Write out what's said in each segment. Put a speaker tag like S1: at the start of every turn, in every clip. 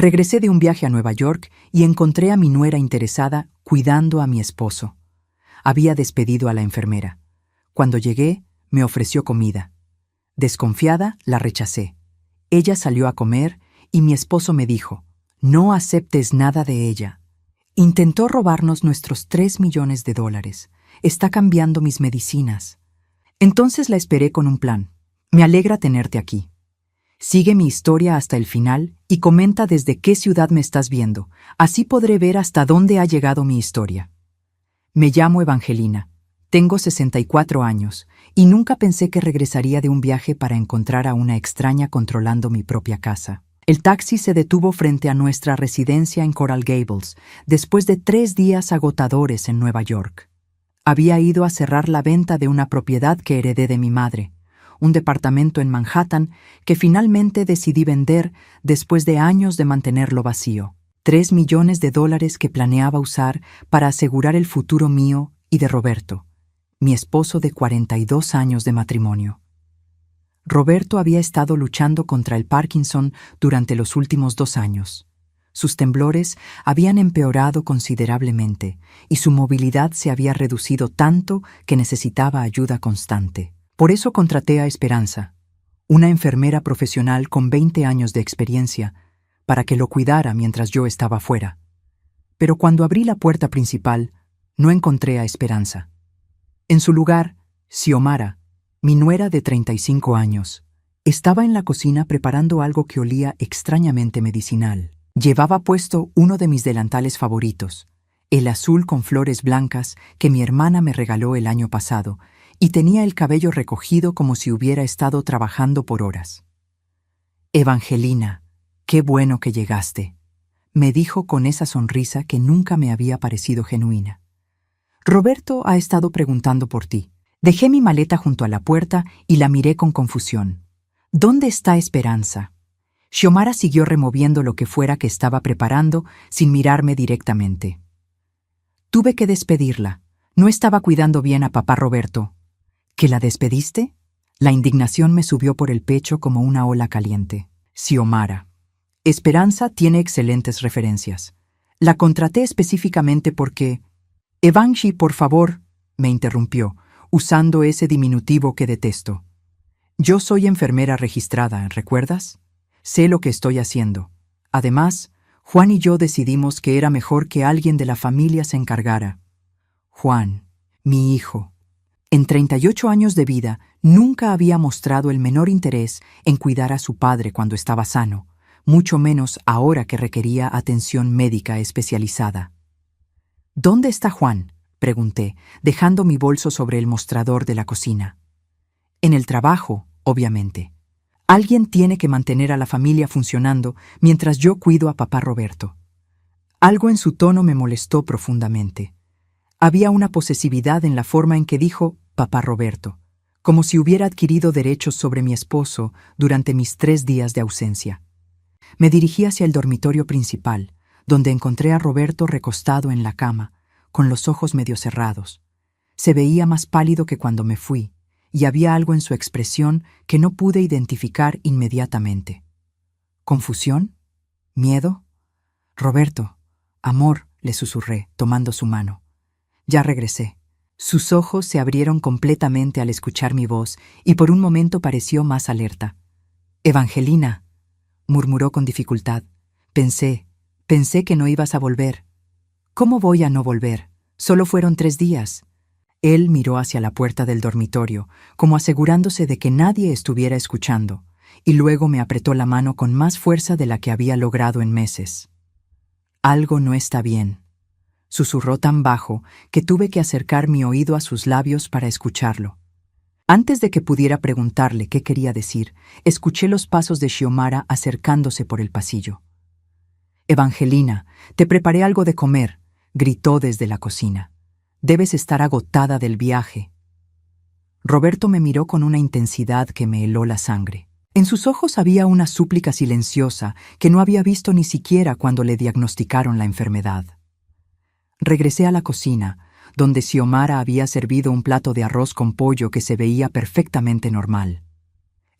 S1: Regresé de un viaje a Nueva York y encontré a mi nuera interesada cuidando a mi esposo. Había despedido a la enfermera. Cuando llegué, me ofreció comida. Desconfiada, la rechacé. Ella salió a comer y mi esposo me dijo: «No aceptes nada de ella. Intentó robarnos nuestros $3 millones. Está cambiando mis medicinas». Entonces la esperé con un plan. «Me alegra tenerte aquí. Sigue mi historia hasta el final y comenta desde qué ciudad me estás viendo. Así podré ver hasta dónde ha llegado mi historia». Me llamo Evangelina. Tengo 64 años y nunca pensé que regresaría de un viaje para encontrar a una extraña controlando mi propia casa. El taxi se detuvo frente a nuestra residencia en Coral Gables, después de 3 días agotadores en Nueva York. Había ido a cerrar la venta de una propiedad que heredé de mi madre, un departamento en Manhattan que finalmente decidí vender después de años de mantenerlo vacío. $3 millones que planeaba usar para asegurar el futuro mío y de Roberto, mi esposo de 42 años de matrimonio. Roberto había estado luchando contra el Parkinson durante los últimos 2 años. Sus temblores habían empeorado considerablemente y su movilidad se había reducido tanto que necesitaba ayuda constante. Por eso contraté a Esperanza, una enfermera profesional con 20 años de experiencia, para que lo cuidara mientras yo estaba fuera. Pero cuando abrí la puerta principal, no encontré a Esperanza. En su lugar, Xiomara, mi nuera de 35 años, estaba en la cocina preparando algo que olía extrañamente medicinal. Llevaba puesto uno de mis delantales favoritos, el azul con flores blancas que mi hermana me regaló el año pasado, y tenía el cabello recogido como si hubiera estado trabajando por horas. «Evangelina, qué bueno que llegaste», me dijo con esa sonrisa que nunca me había parecido genuina. «Roberto ha estado preguntando por ti». Dejé mi maleta junto a la puerta y la miré con confusión. ¿Dónde está Esperanza? Xiomara siguió removiendo lo que fuera que estaba preparando sin mirarme directamente. Tuve que despedirla. No estaba cuidando bien a papá Roberto. ¿Que la despediste? La indignación me subió por el pecho como una ola caliente. Xiomara. Esperanza tiene excelentes referencias. La contraté específicamente porque... «Evangi, por favor», me interrumpió, usando ese diminutivo que detesto. «Yo soy enfermera registrada, ¿recuerdas? Sé lo que estoy haciendo. Además, Juan y yo decidimos que era mejor que alguien de la familia se encargara. Juan, mi hijo, en 38 años de vida, nunca había mostrado el menor interés en cuidar a su padre cuando estaba sano, mucho menos ahora que requería atención médica especializada». «¿Dónde está Juan?», pregunté, dejando mi bolso sobre el mostrador de la cocina. «En el trabajo, obviamente. Alguien tiene que mantener a la familia funcionando mientras yo cuido a papá Roberto». Algo en su tono me molestó profundamente. Había una posesividad en la forma en que dijo «papá Roberto», como si hubiera adquirido derechos sobre mi esposo durante mis 3 días de ausencia. Me dirigí hacia el dormitorio principal, donde encontré a Roberto recostado en la cama, con los ojos medio cerrados. Se veía más pálido que cuando me fui, y había algo en su expresión que no pude identificar inmediatamente. ¿Confusión? ¿Miedo? «Roberto, amor», le susurré, tomando su mano. Ya regresé. Sus ojos se abrieron completamente al escuchar mi voz y por un momento pareció más alerta. «Evangelina», murmuró con dificultad. Pensé que no ibas a volver». «¿Cómo voy a no volver? Solo fueron 3 días». Él miró hacia la puerta del dormitorio, como asegurándose de que nadie estuviera escuchando, y luego me apretó la mano con más fuerza de la que había logrado en meses. «Algo no está bien», susurró tan bajo que tuve que acercar mi oído a sus labios para escucharlo. Antes de que pudiera preguntarle qué quería decir, escuché los pasos de Xiomara acercándose por el pasillo. «Evangelina, te preparé algo de comer», gritó desde la cocina. «Debes estar agotada del viaje». Roberto me miró con una intensidad que me heló la sangre. En sus ojos había una súplica silenciosa que no había visto ni siquiera cuando le diagnosticaron la enfermedad. Regresé a la cocina, donde Xiomara había servido un plato de arroz con pollo que se veía perfectamente normal.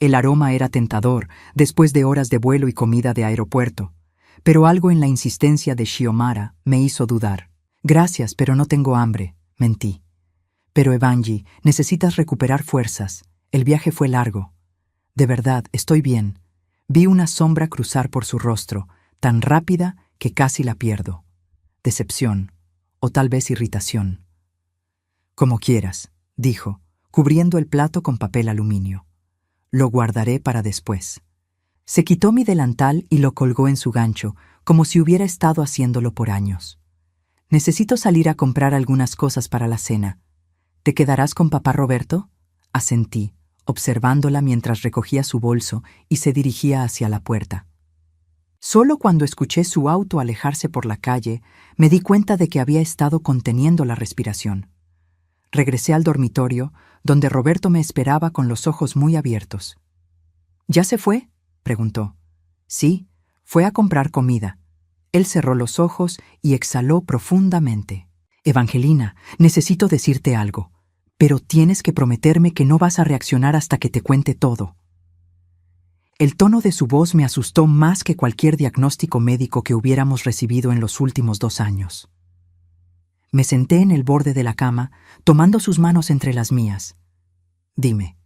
S1: El aroma era tentador después de horas de vuelo y comida de aeropuerto, pero algo en la insistencia de Xiomara me hizo dudar. Gracias, pero no tengo hambre, mentí. Pero Evangie, necesitas recuperar fuerzas. El viaje fue largo. De verdad, estoy bien. Vi una sombra cruzar por su rostro, tan rápida que casi la pierdo. Decepción, o tal vez irritación. Como quieras, dijo, cubriendo el plato con papel aluminio. Lo guardaré para después. Se quitó mi delantal y lo colgó en su gancho, como si hubiera estado haciéndolo por años. Necesito salir a comprar algunas cosas para la cena. ¿Te quedarás con papá Roberto? Asentí, observándola mientras recogía su bolso y se dirigía hacia la puerta. Solo cuando escuché su auto alejarse por la calle, me di cuenta de que había estado conteniendo la respiración. Regresé al dormitorio, donde Roberto me esperaba con los ojos muy abiertos. ¿Ya se fue?, preguntó. Sí, fue a comprar comida. Él cerró los ojos y exhaló profundamente. Evangelina, necesito decirte algo, pero tienes que prometerme que no vas a reaccionar hasta que te cuente todo. El tono de su voz me asustó más que cualquier diagnóstico médico que hubiéramos recibido en los últimos 2 años. Me senté en el borde de la cama, tomando sus manos entre las mías. Dime,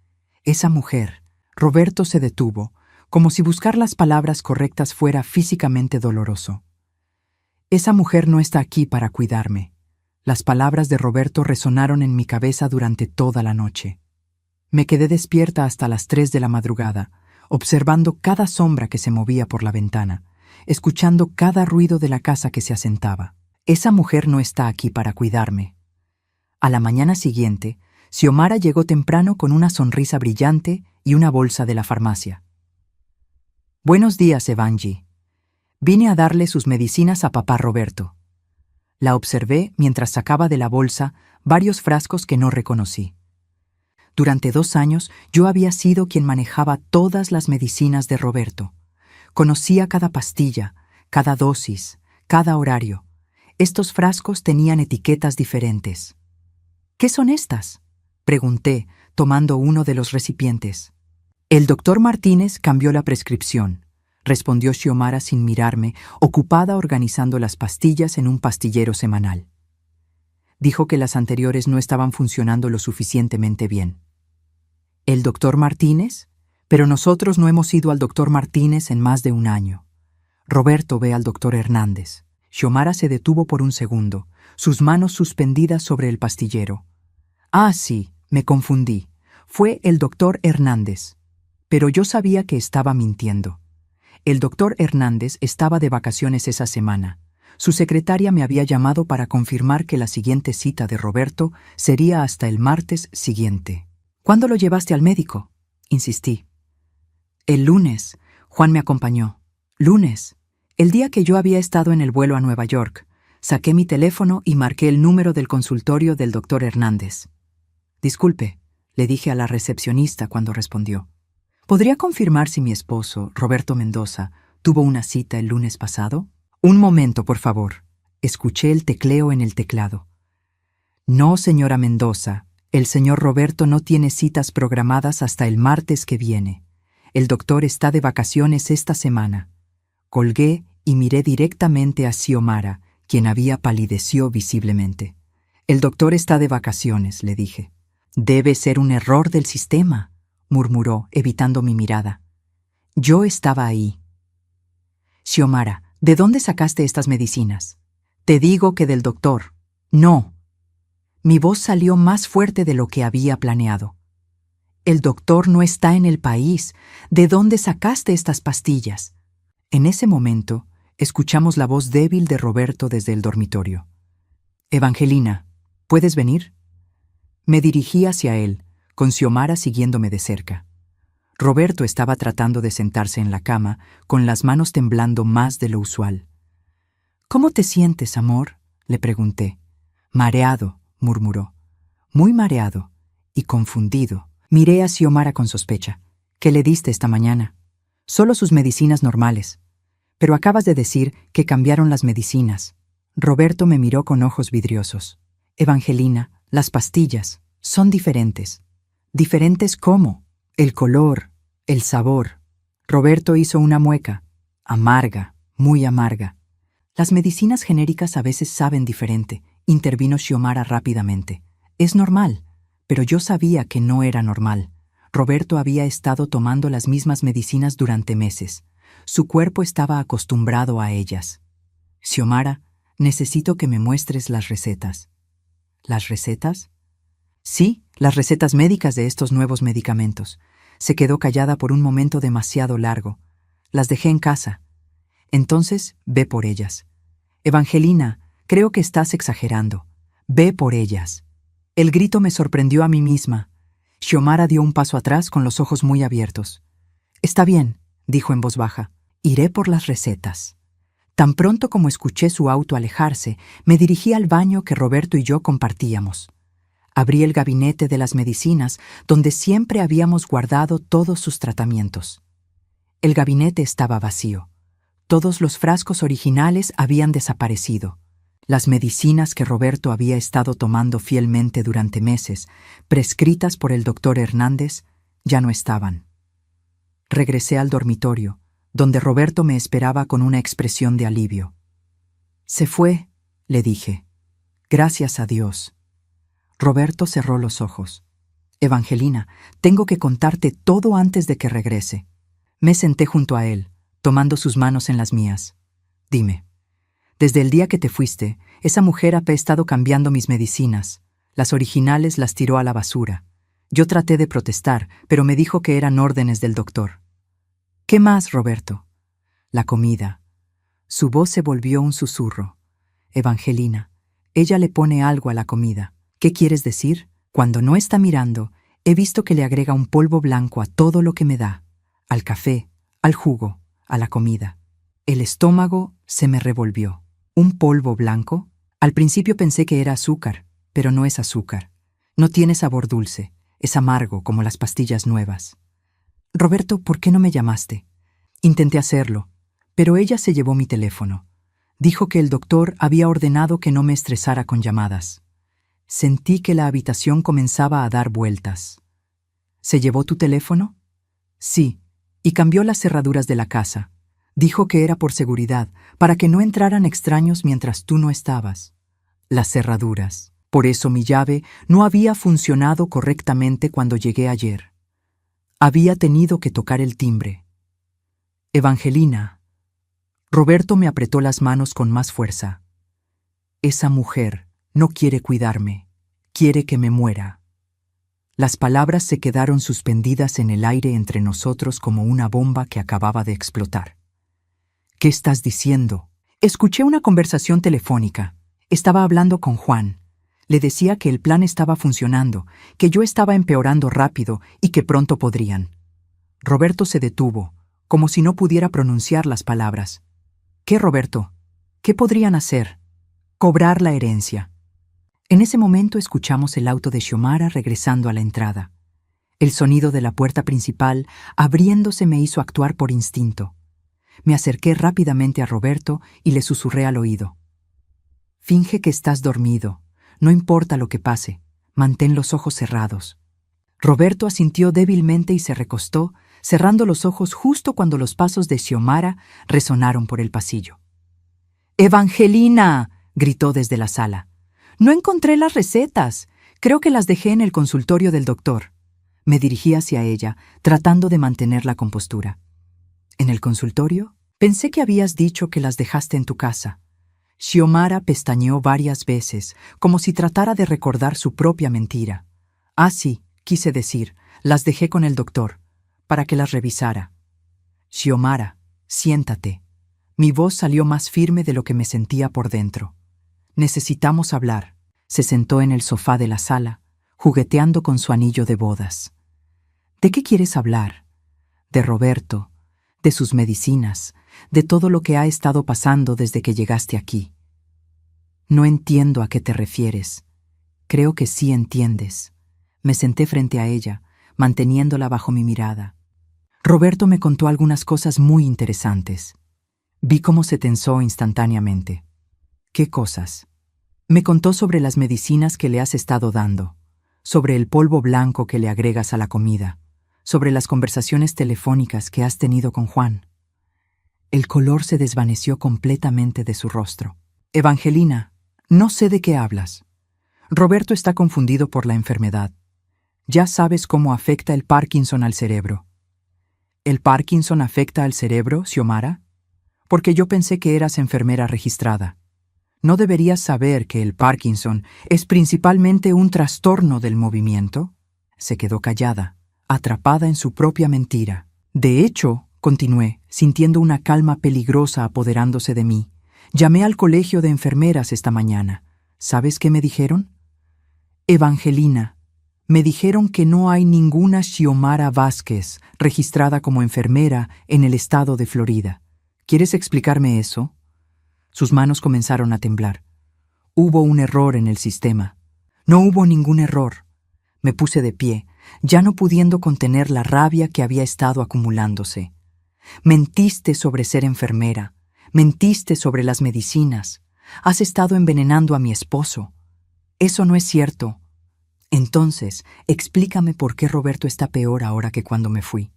S1: esa mujer, Roberto se detuvo, como si buscar las palabras correctas fuera físicamente doloroso. Esa mujer no está aquí para cuidarme. Las palabras de Roberto resonaron en mi cabeza durante toda la noche. Me quedé despierta hasta las 3 de la madrugada, observando cada sombra que se movía por la ventana, escuchando cada ruido de la casa que se asentaba. Esa mujer no está aquí para cuidarme. A la mañana siguiente, Xiomara llegó temprano con una sonrisa brillante y una bolsa de la farmacia. Buenos días, Evangie. Vine a darle sus medicinas a papá Roberto. La observé mientras sacaba de la bolsa varios frascos que no reconocí. Durante 2 años yo había sido quien manejaba todas las medicinas de Roberto. Conocía cada pastilla, cada dosis, cada horario. Estos frascos tenían etiquetas diferentes. ¿Qué son estas?, pregunté, tomando uno de los recipientes. El doctor Martínez cambió la prescripción, respondió Xiomara sin mirarme, ocupada organizando las pastillas en un pastillero semanal. Dijo que las anteriores no estaban funcionando lo suficientemente bien. ¿El doctor Martínez? Pero nosotros no hemos ido al doctor Martínez en más de 1 año. Roberto ve al doctor Hernández. Xiomara se detuvo por un segundo, sus manos suspendidas sobre el pastillero. Ah, sí, me confundí. Fue el doctor Hernández. Pero yo sabía que estaba mintiendo. El doctor Hernández estaba de vacaciones esa semana. Su secretaria me había llamado para confirmar que la siguiente cita de Roberto sería hasta el martes siguiente. ¿Cuándo lo llevaste al médico?, insistí. El lunes. Juan me acompañó. Lunes. El día que yo había estado en el vuelo a Nueva York, saqué mi teléfono y marqué el número del consultorio del doctor Hernández. Disculpe, le dije a la recepcionista cuando respondió. ¿Podría confirmar si mi esposo, Roberto Mendoza, tuvo una cita el lunes pasado? Un momento, por favor. Escuché el tecleo en el teclado. No, señora Mendoza, el señor Roberto no tiene citas programadas hasta el martes que viene. El doctor está de vacaciones esta semana. Colgué y miré directamente a Xiomara, quien había palideció visiblemente. El doctor está de vacaciones, le dije. Debe ser un error del sistema, murmuró, evitando mi mirada. Yo estaba ahí. Xiomara, ¿de dónde sacaste estas medicinas? Te digo que del doctor. No. Mi voz salió más fuerte de lo que había planeado. El doctor no está en el país. ¿De dónde sacaste estas pastillas? En ese momento, escuchamos la voz débil de Roberto desde el dormitorio. Evangelina, ¿puedes venir? Me dirigí hacia él, con Xiomara siguiéndome de cerca. Roberto estaba tratando de sentarse en la cama, con las manos temblando más de lo usual. ¿Cómo te sientes, amor?, le pregunté. Mareado, murmuró. Muy mareado y confundido. Miré a Xiomara con sospecha. ¿Qué le diste esta mañana? Solo sus medicinas normales. Pero acabas de decir que cambiaron las medicinas. Roberto me miró con ojos vidriosos. Evangelina, las pastillas son diferentes. ¿Diferentes cómo? El color, el sabor. Roberto hizo una mueca. Amarga, muy amarga. Las medicinas genéricas a veces saben diferente, intervino Xiomara rápidamente. Es normal, pero yo sabía que no era normal. Roberto había estado tomando las mismas medicinas durante meses. Su cuerpo estaba acostumbrado a ellas. Xiomara, necesito que me muestres las recetas. ¿Las recetas? Sí, las recetas médicas de estos nuevos medicamentos. Se quedó callada por un momento demasiado largo. Las dejé en casa. Entonces, ve por ellas. Evangelina, creo que estás exagerando. Ve por ellas. El grito me sorprendió a mí misma. Xiomara dio un paso atrás con los ojos muy abiertos. Está bien, dijo en voz baja. Iré por las recetas. Tan pronto como escuché su auto alejarse, me dirigí al baño que Roberto y yo compartíamos. Abrí el gabinete de las medicinas, donde siempre habíamos guardado todos sus tratamientos. El gabinete estaba vacío. Todos los frascos originales habían desaparecido. Las medicinas que Roberto había estado tomando fielmente durante meses, prescritas por el doctor Hernández, ya no estaban. Regresé al dormitorio, donde Roberto me esperaba con una expresión de alivio. Se fue, le dije. Gracias a Dios. Roberto cerró los ojos. Evangelina, tengo que contarte todo antes de que regrese. Me senté junto a él, tomando sus manos en las mías. Dime, desde el día que te fuiste, esa mujer ha estado cambiando mis medicinas. Las originales las tiró a la basura. Yo traté de protestar, pero me dijo que eran órdenes del doctor. ¿Qué más, Roberto? La comida. Su voz se volvió un susurro. Evangelina, ella le pone algo a la comida. ¿Qué quieres decir? Cuando no está mirando, he visto que le agrega un polvo blanco a todo lo que me da. Al café, al jugo, a la comida. El estómago se me revolvió. ¿Un polvo blanco? Al principio pensé que era azúcar, pero no es azúcar. No tiene sabor dulce, es amargo como las pastillas nuevas. Roberto, ¿por qué no me llamaste? Intenté hacerlo, pero ella se llevó mi teléfono. Dijo que el doctor había ordenado que no me estresara con llamadas. Sentí que la habitación comenzaba a dar vueltas. ¿Se llevó tu teléfono? Sí, y cambió las cerraduras de la casa. Dijo que era por seguridad, para que no entraran extraños mientras tú no estabas. Las cerraduras. Por eso mi llave no había funcionado correctamente cuando llegué ayer. Había tenido que tocar el timbre. Evangelina. Roberto me apretó las manos con más fuerza. Esa mujer no quiere cuidarme, quiere que me muera. Las palabras se quedaron suspendidas en el aire entre nosotros como una bomba que acababa de explotar. ¿Qué estás diciendo? Escuché una conversación telefónica. Estaba hablando con Juan. Le decía que el plan estaba funcionando, que yo estaba empeorando rápido y que pronto podrían. Roberto se detuvo, como si no pudiera pronunciar las palabras. ¿Qué, Roberto? ¿Qué podrían hacer? Cobrar la herencia. En ese momento escuchamos el auto de Xiomara regresando a la entrada. El sonido de la puerta principal abriéndose me hizo actuar por instinto. Me acerqué rápidamente a Roberto y le susurré al oído. Finge que estás dormido. No importa lo que pase. Mantén los ojos cerrados. Roberto asintió débilmente y se recostó, cerrando los ojos justo cuando los pasos de Xiomara resonaron por el pasillo. ¡Evangelina!, gritó desde la sala. No encontré las recetas. Creo que las dejé en el consultorio del doctor. Me dirigí hacia ella, tratando de mantener la compostura. ¿En el consultorio? Pensé que habías dicho que las dejaste en tu casa. Xiomara pestañeó varias veces, como si tratara de recordar su propia mentira. Ah, sí, quise decir, las dejé con el doctor, para que las revisara. Xiomara, siéntate. Mi voz salió más firme de lo que me sentía por dentro. Necesitamos hablar. Se sentó en el sofá de la sala, jugueteando con su anillo de bodas. ¿De qué quieres hablar? De Roberto, de sus medicinas, de todo lo que ha estado pasando desde que llegaste aquí. No entiendo a qué te refieres. Creo que sí entiendes. Me senté frente a ella, manteniéndola bajo mi mirada. Roberto me contó algunas cosas muy interesantes. Vi cómo se tensó instantáneamente. ¿Qué cosas? Me contó sobre las medicinas que le has estado dando, sobre el polvo blanco que le agregas a la comida, sobre las conversaciones telefónicas que has tenido con Juan. El color se desvaneció completamente de su rostro. Evangelina, no sé de qué hablas. Roberto está confundido por la enfermedad. Ya sabes cómo afecta el Parkinson al cerebro. ¿El Parkinson afecta al cerebro, Xiomara? Porque yo pensé que eras enfermera registrada. ¿No deberías saber que el Parkinson es principalmente un trastorno del movimiento? Se quedó callada, atrapada en su propia mentira. De hecho, continué, sintiendo una calma peligrosa apoderándose de mí. Llamé al colegio de enfermeras esta mañana. ¿Sabes qué me dijeron? Evangelina, me dijeron que no hay ninguna Xiomara Vázquez registrada como enfermera en el estado de Florida. ¿Quieres explicarme eso? Sus manos comenzaron a temblar. Hubo un error en el sistema. No hubo ningún error. Me puse de pie, ya no pudiendo contener la rabia que había estado acumulándose. Mentiste sobre ser enfermera. Mentiste sobre las medicinas. Has estado envenenando a mi esposo. Eso no es cierto. Entonces, explícame por qué Roberto está peor ahora que cuando me fui.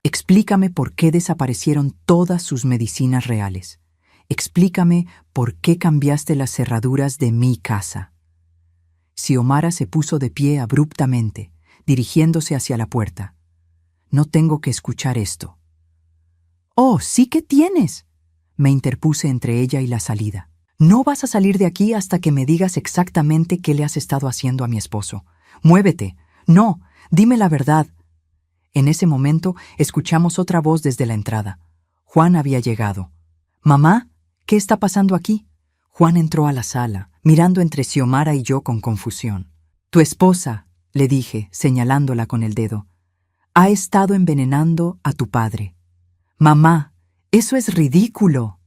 S1: Explícame por qué desaparecieron todas sus medicinas reales. Explícame por qué cambiaste las cerraduras de mi casa. Xiomara se puso de pie abruptamente, dirigiéndose hacia la puerta. No tengo que escuchar esto. «Oh, sí que tienes», me interpuse entre ella y la salida. «No vas a salir de aquí hasta que me digas exactamente qué le has estado haciendo a mi esposo. Muévete. No, dime la verdad». En ese momento escuchamos otra voz desde la entrada. Juan había llegado. «Mamá, ¿qué está pasando aquí?» Juan entró a la sala, mirando entre Xiomara y yo con confusión. «Tu esposa», le dije, señalándola con el dedo, «ha estado envenenando a tu padre». «Mamá, eso es ridículo».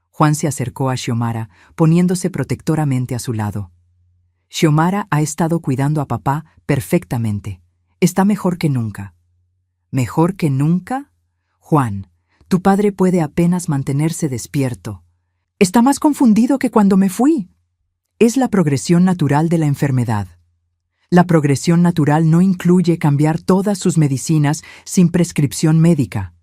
S1: Juan se acercó a Xiomara, poniéndose protectoramente a su lado. «Xiomara ha estado cuidando a papá perfectamente. Está mejor que nunca». «¿Mejor que nunca?» «Juan, tu padre puede apenas mantenerse despierto. Está más confundido que cuando me fui». Es la progresión natural de la enfermedad. La progresión natural no incluye cambiar todas sus medicinas sin prescripción médica.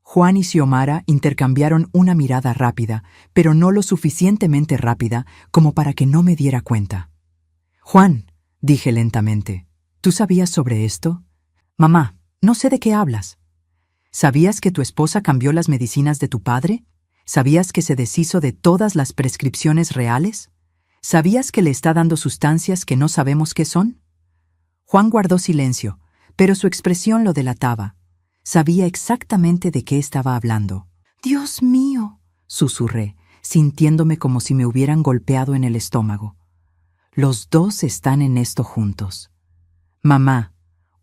S1: Juan y Xiomara intercambiaron una mirada rápida, pero no lo suficientemente rápida como para que no me diera cuenta. «Juan», dije lentamente, ¿tú sabías sobre esto? «Mamá, no sé de qué hablas». ¿Sabías que tu esposa cambió las medicinas de tu padre? ¿Sabías que se deshizo de todas las prescripciones reales? ¿Sabías que le está dando sustancias que no sabemos qué son? Juan guardó silencio, pero su expresión lo delataba. Sabía exactamente de qué estaba hablando. «Dios mío», susurré, sintiéndome como si me hubieran golpeado en el estómago. «Los dos están en esto juntos». «Mamá,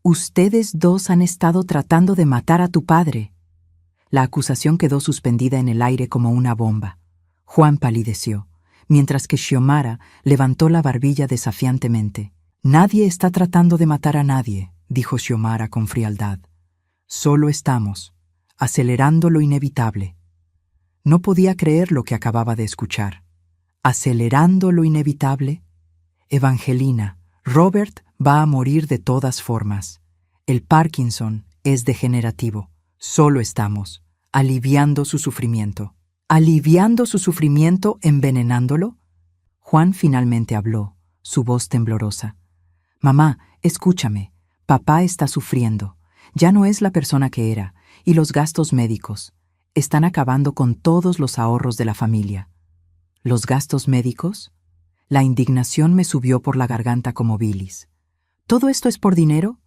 S1: ustedes dos han estado tratando de matar a tu padre». La acusación quedó suspendida en el aire como una bomba. Juan palideció, mientras que Xiomara levantó la barbilla desafiantemente. «Nadie está tratando de matar a nadie», dijo Xiomara con frialdad. «Solo estamos acelerando lo inevitable». No podía creer lo que acababa de escuchar. ¿Acelerando lo inevitable? Evangelina, Robert va a morir de todas formas. El Parkinson es degenerativo. Solo estamos aliviando su sufrimiento. ¿Aliviando su sufrimiento envenenándolo? Juan finalmente habló, su voz temblorosa. «Mamá, escúchame. Papá está sufriendo. Ya no es la persona que era, y los gastos médicos están acabando con todos los ahorros de la familia». ¿Los gastos médicos? La indignación me subió por la garganta como bilis. ¿Todo esto es por dinero?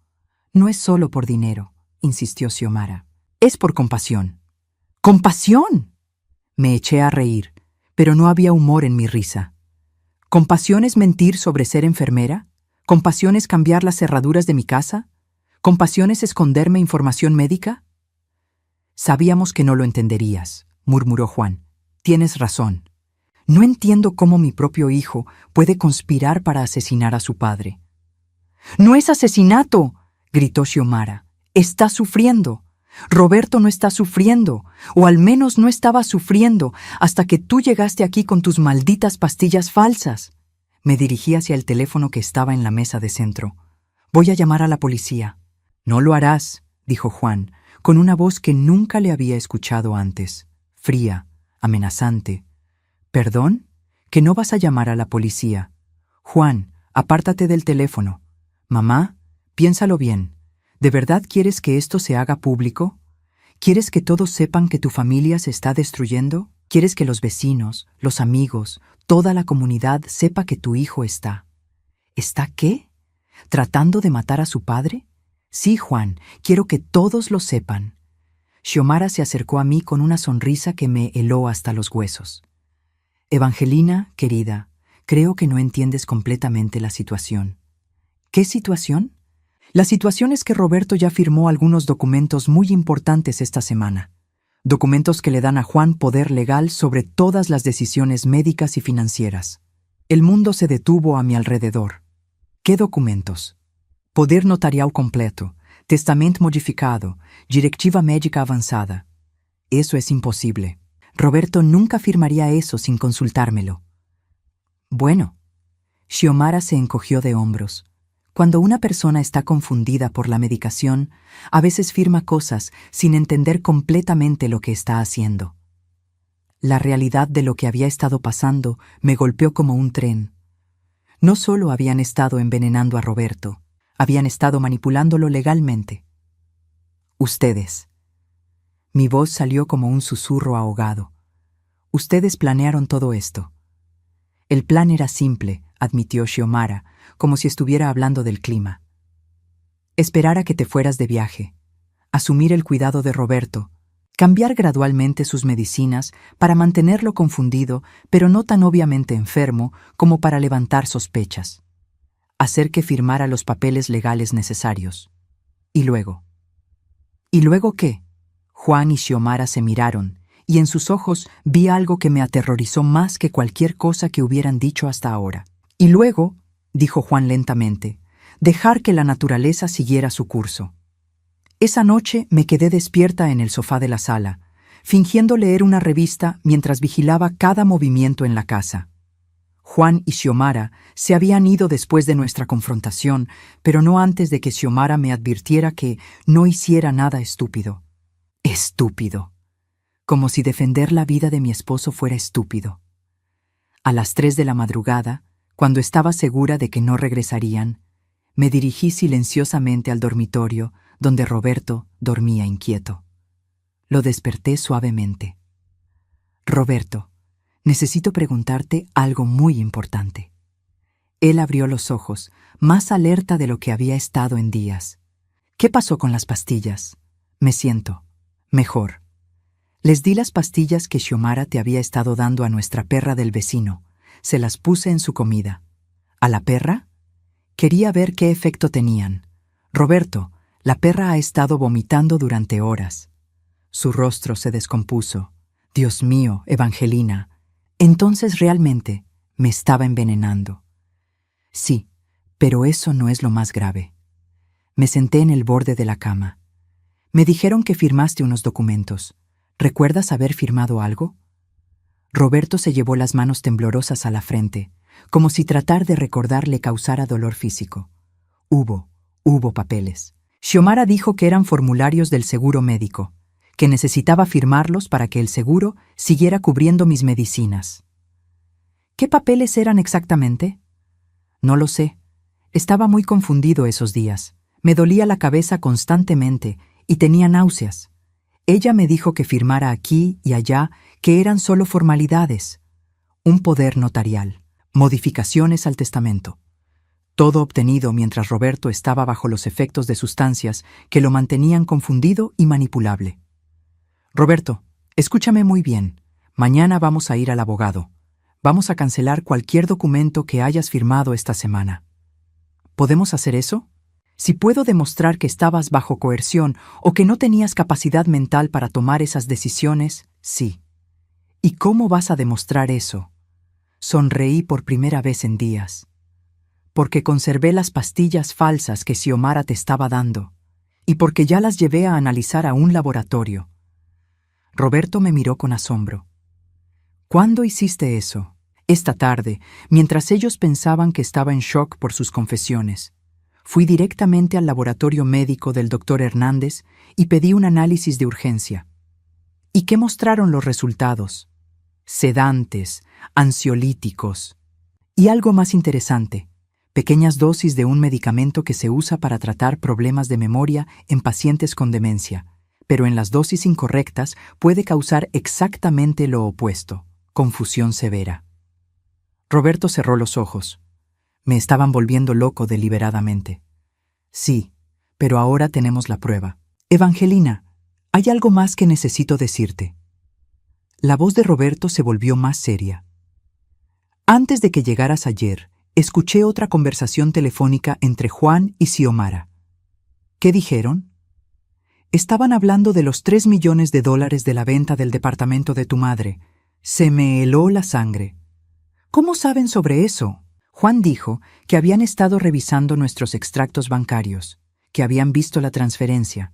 S1: No es solo por dinero, insistió Xiomara. Es por compasión. ¡Compasión! Me eché a reír, pero no había humor en mi risa. ¿Compasión es mentir sobre ser enfermera? ¿Compasión es cambiar las cerraduras de mi casa? ¿Compasión es esconderme información médica? Sabíamos que no lo entenderías, murmuró Juan. Tienes razón. No entiendo cómo mi propio hijo puede conspirar para asesinar a su padre. «¡No es asesinato!», gritó Xiomara. «Está sufriendo. Roberto no está sufriendo, o al menos no estaba sufriendo hasta que tú llegaste aquí con tus malditas pastillas falsas». Me dirigí hacia el teléfono que estaba en la mesa de centro. «Voy a llamar a la policía». «No lo harás», dijo Juan, con una voz que nunca le había escuchado antes. fría, amenazante. ¿Perdón? ¿Que no vas a llamar a la policía? Juan, apártate del teléfono. Mamá, piénsalo bien. ¿De verdad quieres que esto se haga público? ¿Quieres que todos sepan que tu familia se está destruyendo? ¿Quieres que los vecinos, los amigos, toda la comunidad sepa que tu hijo está? ¿Está qué? ¿Tratando de matar a su padre? Sí, Juan, quiero que todos lo sepan. Xiomara se acercó a mí con una sonrisa que me heló hasta los huesos. Evangelina, querida, creo que no entiendes completamente la situación. ¿Qué situación? La situación es que Roberto ya firmó algunos documentos muy importantes esta semana. Documentos que le dan a Juan poder legal sobre todas las decisiones médicas y financieras. El mundo se detuvo a mi alrededor. ¿Qué documentos? Poder notarial completo, testamento modificado, directiva médica avanzada. Eso es imposible. Roberto nunca firmaría eso sin consultármelo. Bueno, Xiomara se encogió de hombros. Cuando una persona está confundida por la medicación, a veces firma cosas sin entender completamente lo que está haciendo. La realidad de lo que había estado pasando me golpeó como un tren. No solo habían estado envenenando a Roberto, habían estado manipulándolo legalmente. Ustedes. Mi voz salió como un susurro ahogado. Ustedes planearon todo esto. El plan era simple, admitió Xiomara, como si estuviera hablando del clima. Esperar a que te fueras de viaje, asumir el cuidado de Roberto, cambiar gradualmente sus medicinas para mantenerlo confundido, pero no tan obviamente enfermo como para levantar sospechas. Hacer que firmara los papeles legales necesarios. ¿Y luego? ¿Y luego qué? Juan y Xiomara se miraron, y en sus ojos vi algo que me aterrorizó más que cualquier cosa que hubieran dicho hasta ahora. Y luego, dijo Juan lentamente, dejar que la naturaleza siguiera su curso. Esa noche me quedé despierta en el sofá de la sala, fingiendo leer una revista mientras vigilaba cada movimiento en la casa. Juan y Xiomara se habían ido después de nuestra confrontación, pero no antes de que Xiomara me advirtiera que no hiciera nada estúpido. Estúpido. Como si defender la vida de mi esposo fuera estúpido. A las 3 de la madrugada, cuando estaba segura de que no regresarían, me dirigí silenciosamente al dormitorio donde Roberto dormía inquieto. Lo desperté suavemente. Roberto, necesito preguntarte algo muy importante. Él abrió los ojos, más alerta de lo que había estado en días. ¿Qué pasó con las pastillas? Me siento mejor. Les di las pastillas que Xiomara te había estado dando a nuestra perra del vecino. Se las puse en su comida. ¿A la perra? Quería ver qué efecto tenían. Roberto, la perra ha estado vomitando durante horas. Su rostro se descompuso. Dios mío, Evangelina. Entonces realmente me estaba envenenando. Sí, pero eso no es lo más grave. Me senté en el borde de la cama. Me dijeron que firmaste unos documentos. ¿Recuerdas haber firmado algo? Roberto se llevó las manos temblorosas a la frente, como si tratar de recordar le causara dolor físico. Hubo papeles. Xiomara dijo que eran formularios del seguro médico, que necesitaba firmarlos para que el seguro siguiera cubriendo mis medicinas. ¿Qué papeles eran exactamente? No lo sé. Estaba muy confundido esos días. Me dolía la cabeza constantemente y tenía náuseas. Ella me dijo que firmara aquí y allá que eran solo formalidades. Un poder notarial, modificaciones al testamento. Todo obtenido mientras Roberto estaba bajo los efectos de sustancias que lo mantenían confundido y manipulable. Roberto, escúchame muy bien. Mañana vamos a ir al abogado. Vamos a cancelar cualquier documento que hayas firmado esta semana. ¿Podemos hacer eso? Si puedo demostrar que estabas bajo coerción o que no tenías capacidad mental para tomar esas decisiones, sí. ¿Y cómo vas a demostrar eso? Sonreí por primera vez en días. Porque conservé las pastillas falsas que Xiomara te estaba dando, y porque ya las llevé a analizar a un laboratorio. Roberto me miró con asombro. ¿Cuándo hiciste eso? Esta tarde, mientras ellos pensaban que estaba en shock por sus confesiones. Fui directamente al laboratorio médico del doctor Hernández y pedí un análisis de urgencia. ¿Y qué mostraron los resultados? Sedantes, ansiolíticos. Y algo más interesante, pequeñas dosis de un medicamento que se usa para tratar problemas de memoria en pacientes con demencia, pero en las dosis incorrectas puede causar exactamente lo opuesto, confusión severa. Roberto cerró los ojos. Me estaban volviendo loco deliberadamente. Sí, pero ahora tenemos la prueba. Evangelina, hay algo más que necesito decirte. La voz de Roberto se volvió más seria. Antes de que llegaras ayer, escuché otra conversación telefónica entre Juan y Xiomara. ¿Qué dijeron? Estaban hablando de los $3 millones de la venta del departamento de tu madre. Se me heló la sangre. ¿Cómo saben sobre eso? Juan dijo que habían estado revisando nuestros extractos bancarios, que habían visto la transferencia.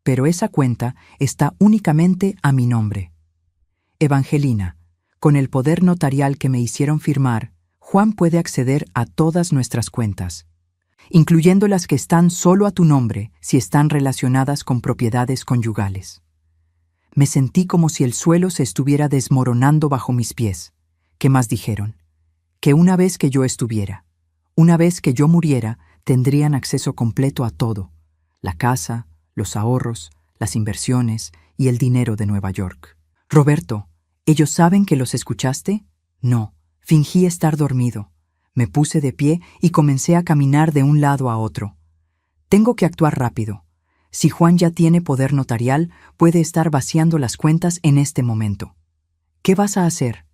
S1: Pero esa cuenta está únicamente a mi nombre. Evangelina, con el poder notarial que me hicieron firmar, Juan puede acceder a todas nuestras cuentas, incluyendo las que están solo a tu nombre si están relacionadas con propiedades conyugales. Me sentí como si el suelo se estuviera desmoronando bajo mis pies. ¿Qué más dijeron? Que una vez que yo estuviera, una vez que yo muriera, tendrían acceso completo a todo: la casa, los ahorros, las inversiones y el dinero de Nueva York. Roberto, ¿ellos saben que los escuchaste? No, fingí estar dormido. Me puse de pie y comencé a caminar de un lado a otro. Tengo que actuar rápido. Si Juan ya tiene poder notarial, puede estar vaciando las cuentas en este momento. ¿Qué vas a hacer?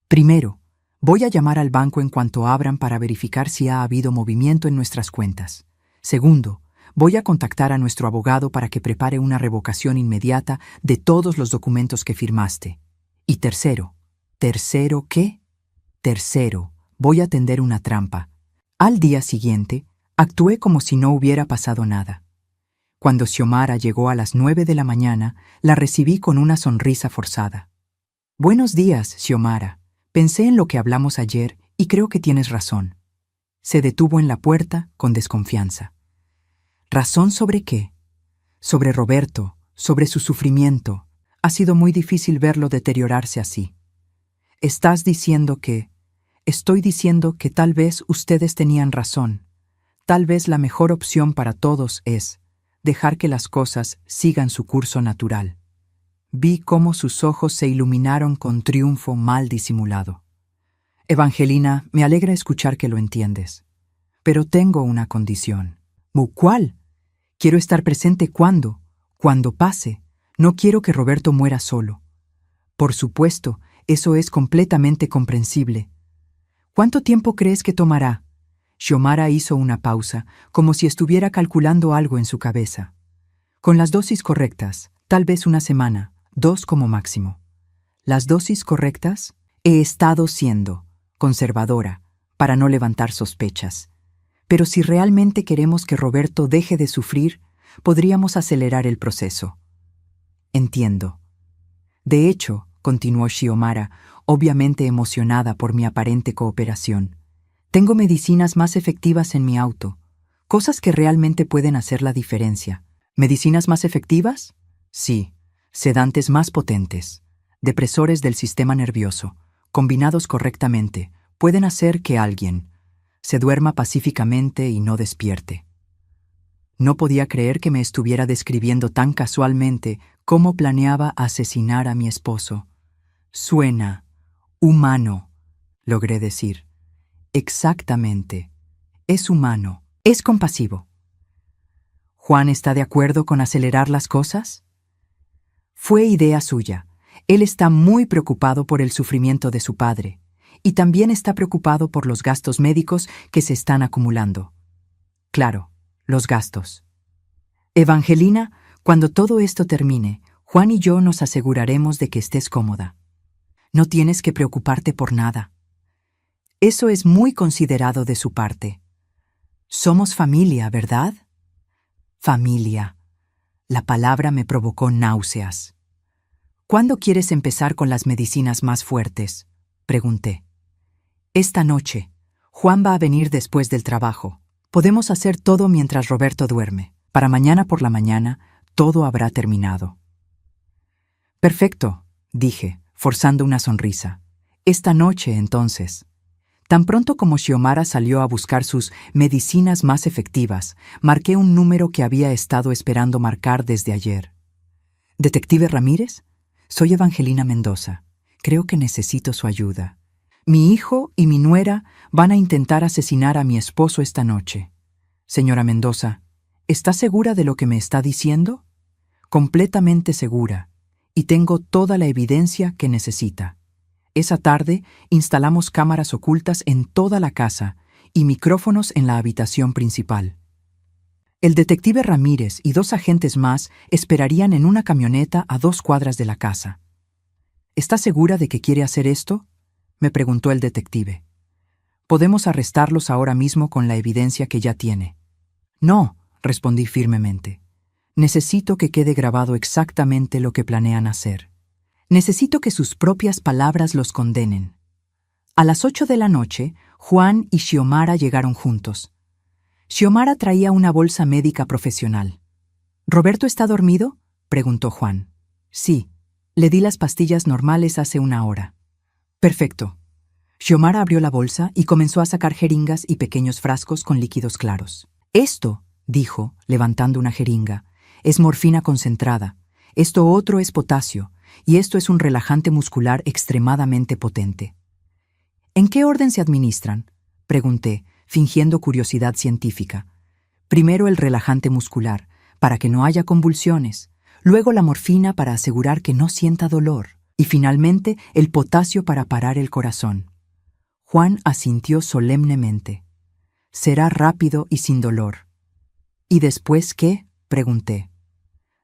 S1: Primero, voy a llamar al banco en cuanto abran para verificar si ha habido movimiento en nuestras cuentas. Segundo, voy a contactar a nuestro abogado para que prepare una revocación inmediata de todos los documentos que firmaste. Y tercero, ¿tercero qué? Tercero, voy a tender una trampa. Al día siguiente, actué como si no hubiera pasado nada. Cuando Xiomara llegó a las 9 de la mañana, la recibí con una sonrisa forzada. Buenos días, Xiomara. Pensé en lo que hablamos ayer y creo que tienes razón. Se detuvo en la puerta con desconfianza. ¿Razón sobre qué? Sobre Roberto, sobre su sufrimiento. Ha sido muy difícil verlo deteriorarse así. Estás diciendo que... Estoy diciendo que tal vez ustedes tenían razón. Tal vez la mejor opción para todos es dejar que las cosas sigan su curso natural. Vi cómo sus ojos se iluminaron con triunfo mal disimulado. Evangelina, me alegra escuchar que lo entiendes. Pero tengo una condición. ¿Cuál? Quiero estar presente cuando pase. No quiero que Roberto muera solo. Por supuesto, eso es completamente comprensible. ¿Cuánto tiempo crees que tomará? Xiomara hizo una pausa, como si estuviera calculando algo en su cabeza. Con las dosis correctas, tal vez una semana, 2 como máximo. ¿Las dosis correctas? He estado siendo conservadora, para no levantar sospechas. Pero si realmente queremos que Roberto deje de sufrir, podríamos acelerar el proceso. Entiendo. De hecho, continuó Xiomara, obviamente emocionada por mi aparente cooperación, tengo medicinas más efectivas en mi auto, cosas que realmente pueden hacer la diferencia. ¿Medicinas más efectivas? Sí. Sedantes más potentes, depresores del sistema nervioso, combinados correctamente, pueden hacer que alguien se duerma pacíficamente y no despierte. No podía creer que me estuviera describiendo tan casualmente cómo planeaba asesinar a mi esposo. Suena humano, logré decir. Exactamente. Es humano. Es compasivo. ¿Juan está de acuerdo con acelerar las cosas? Fue idea suya. Él está muy preocupado por el sufrimiento de su padre, y también está preocupado por los gastos médicos que se están acumulando. Claro, los gastos. Evangelina, cuando todo esto termine, Juan y yo nos aseguraremos de que estés cómoda. No tienes que preocuparte por nada. Eso es muy considerado de su parte. Somos familia, ¿verdad? Familia. La palabra me provocó náuseas. ¿Cuándo quieres empezar con las medicinas más fuertes? Pregunté. Esta noche. Juan va a venir después del trabajo. Podemos hacer todo mientras Roberto duerme. Para mañana por la mañana, todo habrá terminado. Perfecto, dije, forzando una sonrisa. Esta noche, entonces. Tan pronto como Xiomara salió a buscar sus medicinas más efectivas, marqué un número que había estado esperando marcar desde ayer. ¿Detective Ramírez? Soy Evangelina Mendoza. Creo que necesito su ayuda. Mi hijo y mi nuera van a intentar asesinar a mi esposo esta noche. Señora Mendoza, ¿está segura de lo que me está diciendo? Completamente segura, y tengo toda la evidencia que necesita. Esa tarde instalamos cámaras ocultas en toda la casa y micrófonos en la habitación principal. El detective Ramírez y 2 agentes más esperarían en una camioneta a 2 cuadras de la casa. ¿Está segura de que quiere hacer esto?, me preguntó el detective. Podemos arrestarlos ahora mismo con la evidencia que ya tiene. No, respondí firmemente. Necesito que quede grabado exactamente lo que planean hacer. Necesito que sus propias palabras los condenen. A las 8 de la noche, Juan y Xiomara llegaron juntos. Xiomara traía una bolsa médica profesional. ¿Roberto está dormido?, preguntó Juan. Sí, le di las pastillas normales hace 1 hora. Perfecto. Xiomara abrió la bolsa y comenzó a sacar jeringas y pequeños frascos con líquidos claros. Esto, dijo, levantando una jeringa, es morfina concentrada. Esto otro es potasio, y esto es un relajante muscular extremadamente potente. ¿En qué orden se administran?, pregunté, fingiendo curiosidad científica. Primero el relajante muscular, para que no haya convulsiones, luego la morfina para asegurar que no sienta dolor, y finalmente el potasio para parar el corazón. Juan asintió solemnemente. Será rápido y sin dolor. ¿Y después qué?, pregunté.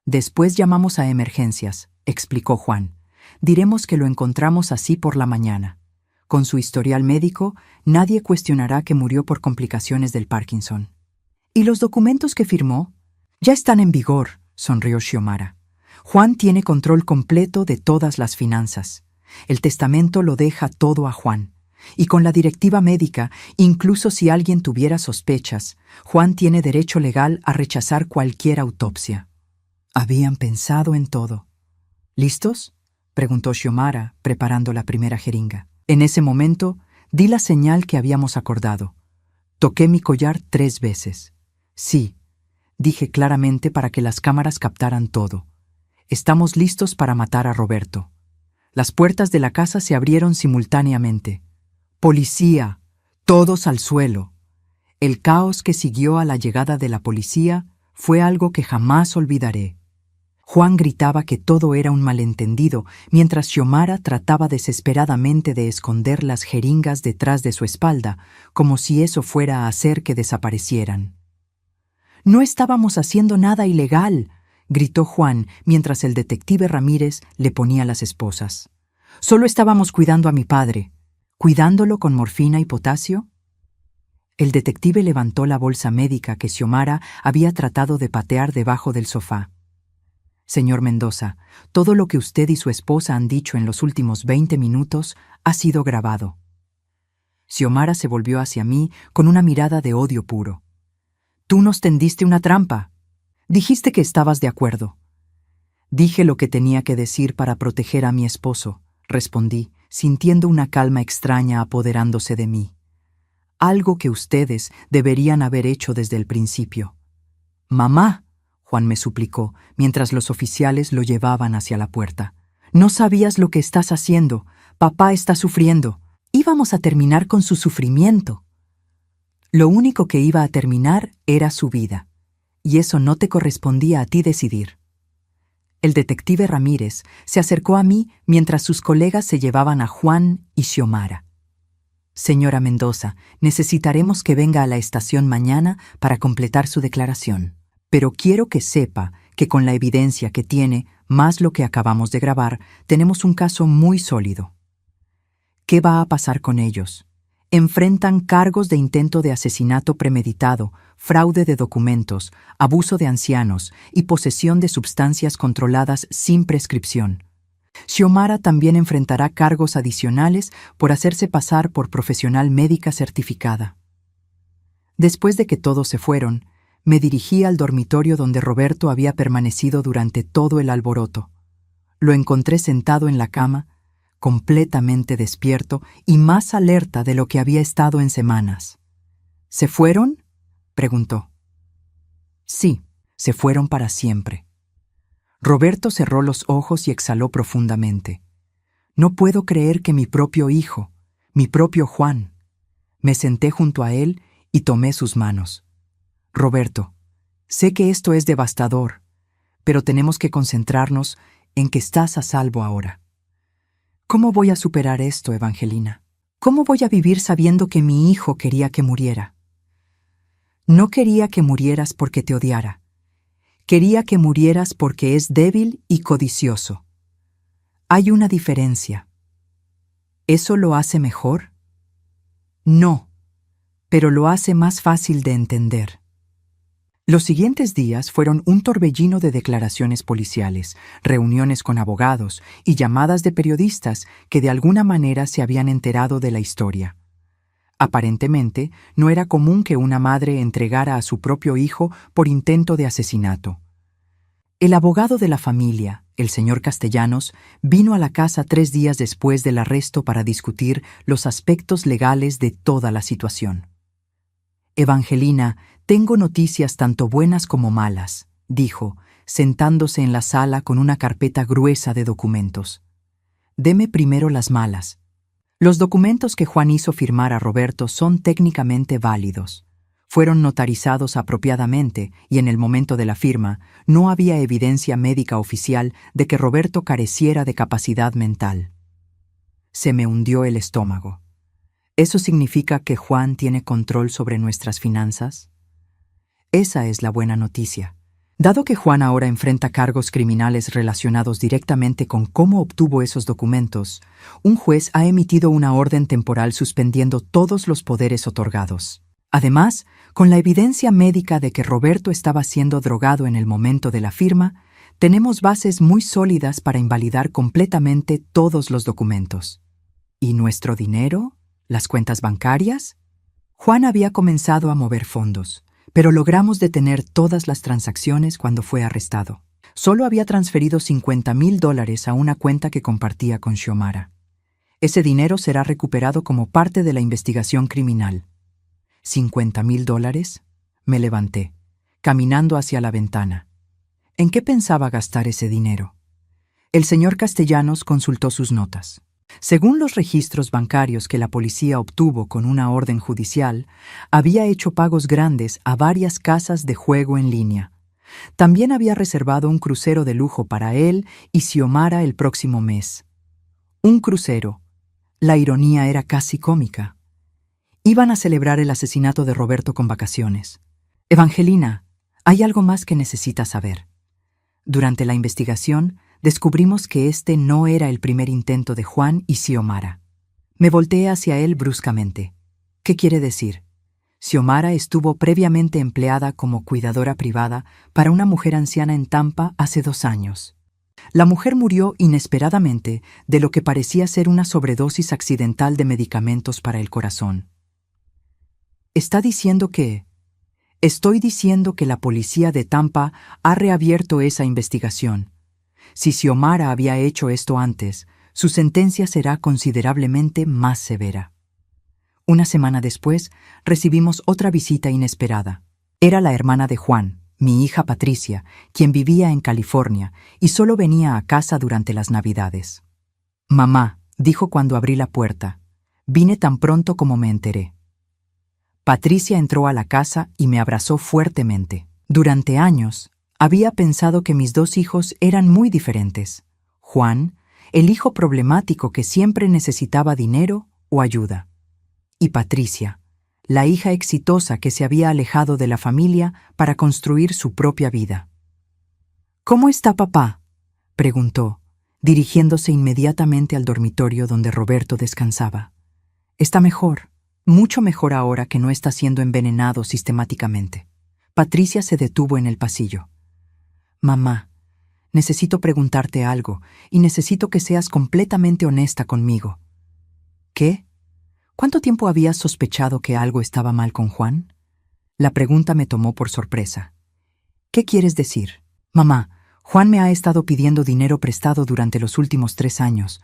S1: Después llamamos a emergencias, explicó Juan. Diremos que lo encontramos así por la mañana. Con su historial médico, nadie cuestionará que murió por complicaciones del Parkinson. ¿Y los documentos que firmó? Ya están en vigor, sonrió Xiomara. Juan tiene control completo de todas las finanzas. El testamento lo deja todo a Juan. Y con la directiva médica, incluso si alguien tuviera sospechas, Juan tiene derecho legal a rechazar cualquier autopsia. Habían pensado en todo. ¿Listos?, preguntó Xiomara, preparando la primera jeringa. En ese momento, di la señal que habíamos acordado. Toqué mi collar 3 veces. Sí, dije claramente para que las cámaras captaran todo. Estamos listos para matar a Roberto. Las puertas de la casa se abrieron simultáneamente. ¡Policía! ¡Todos al suelo! El caos que siguió a la llegada de la policía fue algo que jamás olvidaré. Juan gritaba que todo era un malentendido, mientras Xiomara trataba desesperadamente de esconder las jeringas detrás de su espalda, como si eso fuera a hacer que desaparecieran. «No estábamos haciendo nada ilegal», gritó Juan mientras el detective Ramírez le ponía las esposas. «Solo estábamos cuidando a mi padre». ¿Cuidándolo con morfina y potasio? El detective levantó la bolsa médica que Xiomara había tratado de patear debajo del sofá. Señor Mendoza, todo lo que usted y su esposa han dicho en los últimos 20 minutos ha sido grabado. Xiomara se volvió hacia mí con una mirada de odio puro. Tú nos tendiste una trampa. Dijiste que estabas de acuerdo. Dije lo que tenía que decir para proteger a mi esposo, respondí, sintiendo una calma extraña apoderándose de mí. Algo que ustedes deberían haber hecho desde el principio. «Mamá», Juan me suplicó, mientras los oficiales lo llevaban hacia la puerta. «No sabías lo que estás haciendo. Papá está sufriendo. Íbamos a terminar con su sufrimiento». Lo único que iba a terminar era su vida, y eso no te correspondía a ti decidir. El detective Ramírez se acercó a mí mientras sus colegas se llevaban a Juan y Xiomara. «Señora Mendoza, necesitaremos que venga a la estación mañana para completar su declaración. Pero quiero que sepa que con la evidencia que tiene, más lo que acabamos de grabar, tenemos un caso muy sólido». ¿Qué va a pasar con ellos? Enfrentan cargos de intento de asesinato premeditado, fraude de documentos, abuso de ancianos y posesión de sustancias controladas sin prescripción. Xiomara también enfrentará cargos adicionales por hacerse pasar por profesional médica certificada. Después de que todos se fueron, me dirigí al dormitorio donde Roberto había permanecido durante todo el alboroto. lo encontré sentado en la cama, completamente despierto y más alerta de lo que había estado en semanas. ¿Se fueron?, preguntó. Sí, se fueron para siempre. Roberto cerró los ojos y exhaló profundamente. No puedo creer que mi propio hijo, mi propio Juan. Me senté junto a él y tomé sus manos. Roberto, sé que esto es devastador, pero tenemos que concentrarnos en que estás a salvo ahora. ¿Cómo voy a superar esto, Evangelina? ¿Cómo voy a vivir sabiendo que mi hijo quería que muriera? No quería que murieras porque te odiara. Quería que murieras porque es débil y codicioso. Hay una diferencia. ¿Eso lo hace mejor? No, pero lo hace más fácil de entender. Los siguientes días fueron un torbellino de declaraciones policiales, reuniones con abogados y llamadas de periodistas que de alguna manera se habían enterado de la historia. Aparentemente, no era común que una madre entregara a su propio hijo por intento de asesinato. El abogado de la familia, el señor Castellanos, vino a la casa 3 días después del arresto para discutir los aspectos legales de toda la situación. Evangelina, tengo noticias tanto buenas como malas, dijo, sentándose en la sala con una carpeta gruesa de documentos. Deme primero las malas. Los documentos que Juan hizo firmar a Roberto son técnicamente válidos. Fueron notarizados apropiadamente y en el momento de la firma no había evidencia médica oficial de que Roberto careciera de capacidad mental. Se me hundió el estómago. ¿Eso significa que Juan tiene control sobre nuestras finanzas? Esa es la buena noticia. Dado que Juan ahora enfrenta cargos criminales relacionados directamente con cómo obtuvo esos documentos, un juez ha emitido una orden temporal suspendiendo todos los poderes otorgados. Además, con la evidencia médica de que Roberto estaba siendo drogado en el momento de la firma, tenemos bases muy sólidas para invalidar completamente todos los documentos. ¿Y nuestro dinero? ¿Las cuentas bancarias? Juan había comenzado a mover fondos, pero logramos detener todas las transacciones cuando fue arrestado. Solo había transferido $50,000 a una cuenta que compartía con Xiomara. Ese dinero será recuperado como parte de la investigación criminal. $50,000. Me levanté, caminando hacia la ventana. ¿En qué pensaba gastar ese dinero? El señor Castellanos consultó sus notas. Según los registros bancarios que la policía obtuvo con una orden judicial, había hecho pagos grandes a varias casas de juego en línea. También había reservado un crucero de lujo para él y Xiomara el próximo mes. Un crucero. La ironía era casi cómica. Iban a celebrar el asesinato de Roberto con vacaciones. Evangelina, hay algo más que necesitas saber. Durante la investigación, descubrimos que este no era el primer intento de Juan y Xiomara. Me volteé hacia él bruscamente. ¿Qué quiere decir? Xiomara estuvo previamente empleada como cuidadora privada para una mujer anciana en Tampa hace 2 años. La mujer murió inesperadamente de lo que parecía ser una sobredosis accidental de medicamentos para el corazón. ¿Está diciendo que? Estoy diciendo que la policía de Tampa ha reabierto esa investigación. Si Xiomara había hecho esto antes, su sentencia será considerablemente más severa. Una semana después, recibimos otra visita inesperada. Era la hermana de Juan, mi hija Patricia, quien vivía en California y solo venía a casa durante las Navidades. «Mamá», dijo cuando abrí la puerta, «vine tan pronto como me enteré». Patricia entró a la casa y me abrazó fuertemente. Durante años, había pensado que mis 2 hijos eran muy diferentes. Juan, el hijo problemático que siempre necesitaba dinero o ayuda. Y Patricia, la hija exitosa que se había alejado de la familia para construir su propia vida. «¿Cómo está papá?», preguntó, dirigiéndose inmediatamente al dormitorio donde Roberto descansaba. «Está mejor, mucho mejor ahora que no está siendo envenenado sistemáticamente». Patricia se detuvo en el pasillo. «Mamá, necesito preguntarte algo y necesito que seas completamente honesta conmigo». «¿Qué? ¿Cuánto tiempo habías sospechado que algo estaba mal con Juan?». La pregunta me tomó por sorpresa. «¿Qué quieres decir?». «Mamá, Juan me ha estado pidiendo dinero prestado durante los últimos 3 años.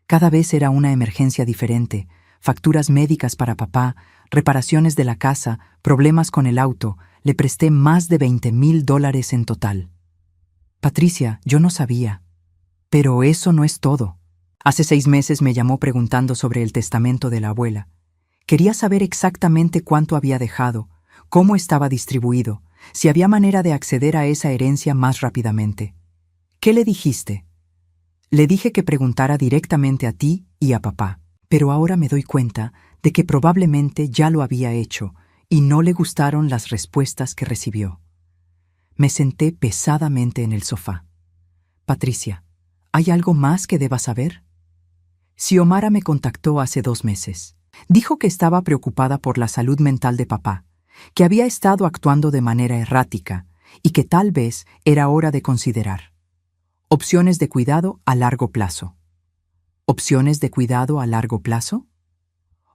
S1: Cada vez era una emergencia diferente: facturas médicas para papá, reparaciones de la casa, problemas con el auto. Le presté más de $20,000 en total. Patricia, yo no sabía. Pero eso no es todo. Hace 6 meses me llamó preguntando sobre el testamento de la abuela. Quería saber exactamente cuánto había dejado, cómo estaba distribuido, si había manera de acceder a esa herencia más rápidamente. ¿Qué le dijiste? Le dije que preguntara directamente a ti y a papá, pero ahora me doy cuenta de que probablemente ya lo había hecho y no le gustaron las respuestas que recibió. Me senté pesadamente en el sofá. Patricia, ¿hay algo más que deba saber? Xiomara me contactó hace 2 meses. Dijo que estaba preocupada por la salud mental de papá, que había estado actuando de manera errática y que tal vez era hora de considerar opciones de cuidado a largo plazo. ¿Opciones de cuidado a largo plazo?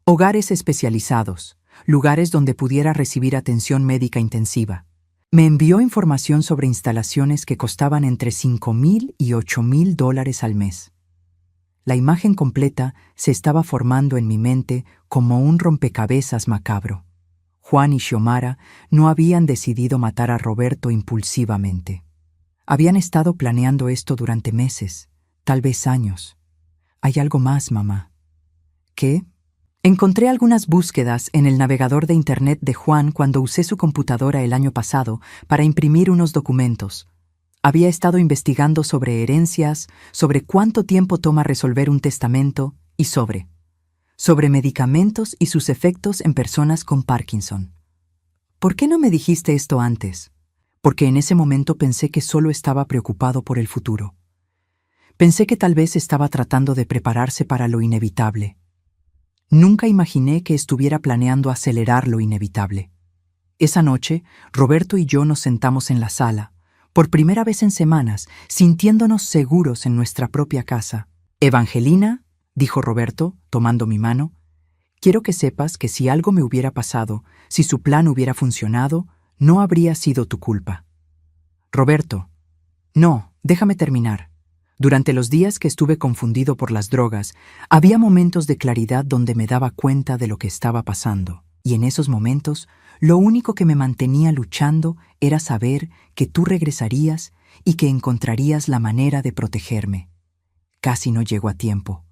S1: Hogares especializados, lugares donde pudiera recibir atención médica intensiva. Me envió información sobre instalaciones que costaban entre $5,000 y $8,000 al mes. La imagen completa se estaba formando en mi mente como un rompecabezas macabro. Juan y Xiomara no habían decidido matar a Roberto impulsivamente. Habían estado planeando esto durante meses, tal vez años. Hay algo más, mamá. ¿Qué? Encontré algunas búsquedas en el navegador de Internet de Juan cuando usé su computadora el año pasado para imprimir unos documentos. Había estado investigando sobre herencias, sobre cuánto tiempo toma resolver un testamento y sobre medicamentos y sus efectos en personas con Parkinson. ¿Por qué no me dijiste esto antes? Porque en ese momento pensé que solo estaba preocupado por el futuro. Pensé que tal vez estaba tratando de prepararse para lo inevitable. Nunca imaginé que estuviera planeando acelerar lo inevitable. Esa noche, Roberto y yo nos sentamos en la sala, por primera vez en semanas, sintiéndonos seguros en nuestra propia casa. «Evangelina», dijo Roberto, tomando mi mano, «quiero que sepas que si algo me hubiera pasado, si su plan hubiera funcionado, no habría sido tu culpa». «Roberto». «No, déjame terminar». Durante los días que estuve confundido por las drogas, había momentos de claridad donde me daba cuenta de lo que estaba pasando. Y en esos momentos, lo único que me mantenía luchando era saber que tú regresarías y que encontrarías la manera de protegerme. Casi no llego a tiempo.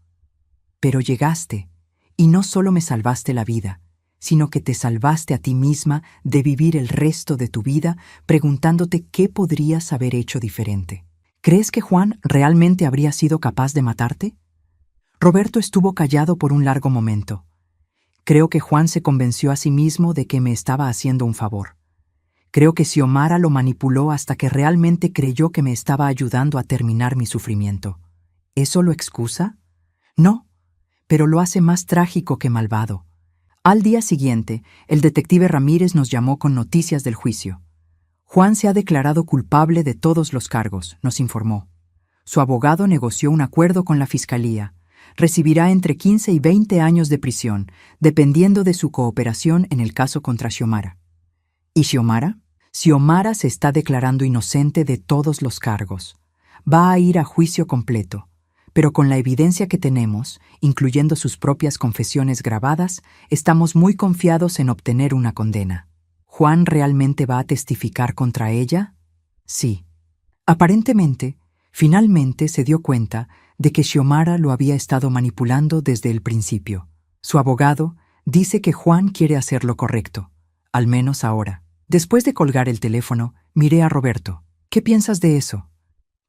S1: Pero llegaste, y no solo me salvaste la vida, sino que te salvaste a ti misma de vivir el resto de tu vida preguntándote qué podrías haber hecho diferente. ¿Crees que Juan realmente habría sido capaz de matarte? Roberto estuvo callado por un largo momento. Creo que Juan se convenció a sí mismo de que me estaba haciendo un favor. Creo que Xiomara lo manipuló hasta que realmente creyó que me estaba ayudando a terminar mi sufrimiento. ¿Eso lo excusa? No, pero lo hace más trágico que malvado. Al día siguiente, el detective Ramírez nos llamó con noticias del juicio. Juan se ha declarado culpable de todos los cargos, nos informó. Su abogado negoció un acuerdo con la fiscalía. Recibirá entre 15 y 20 años de prisión, dependiendo de su cooperación en el caso contra Xiomara. ¿Y Xiomara? Xiomara se está declarando inocente de todos los cargos. Va a ir a juicio completo, pero con la evidencia que tenemos, incluyendo sus propias confesiones grabadas, estamos muy confiados en obtener una condena. ¿Juan realmente va a testificar contra ella? Sí. Aparentemente, finalmente se dio cuenta de que Xiomara lo había estado manipulando desde el principio. Su abogado dice que Juan quiere hacer lo correcto, al menos ahora. Después de colgar el teléfono, miré a Roberto. ¿Qué piensas de eso?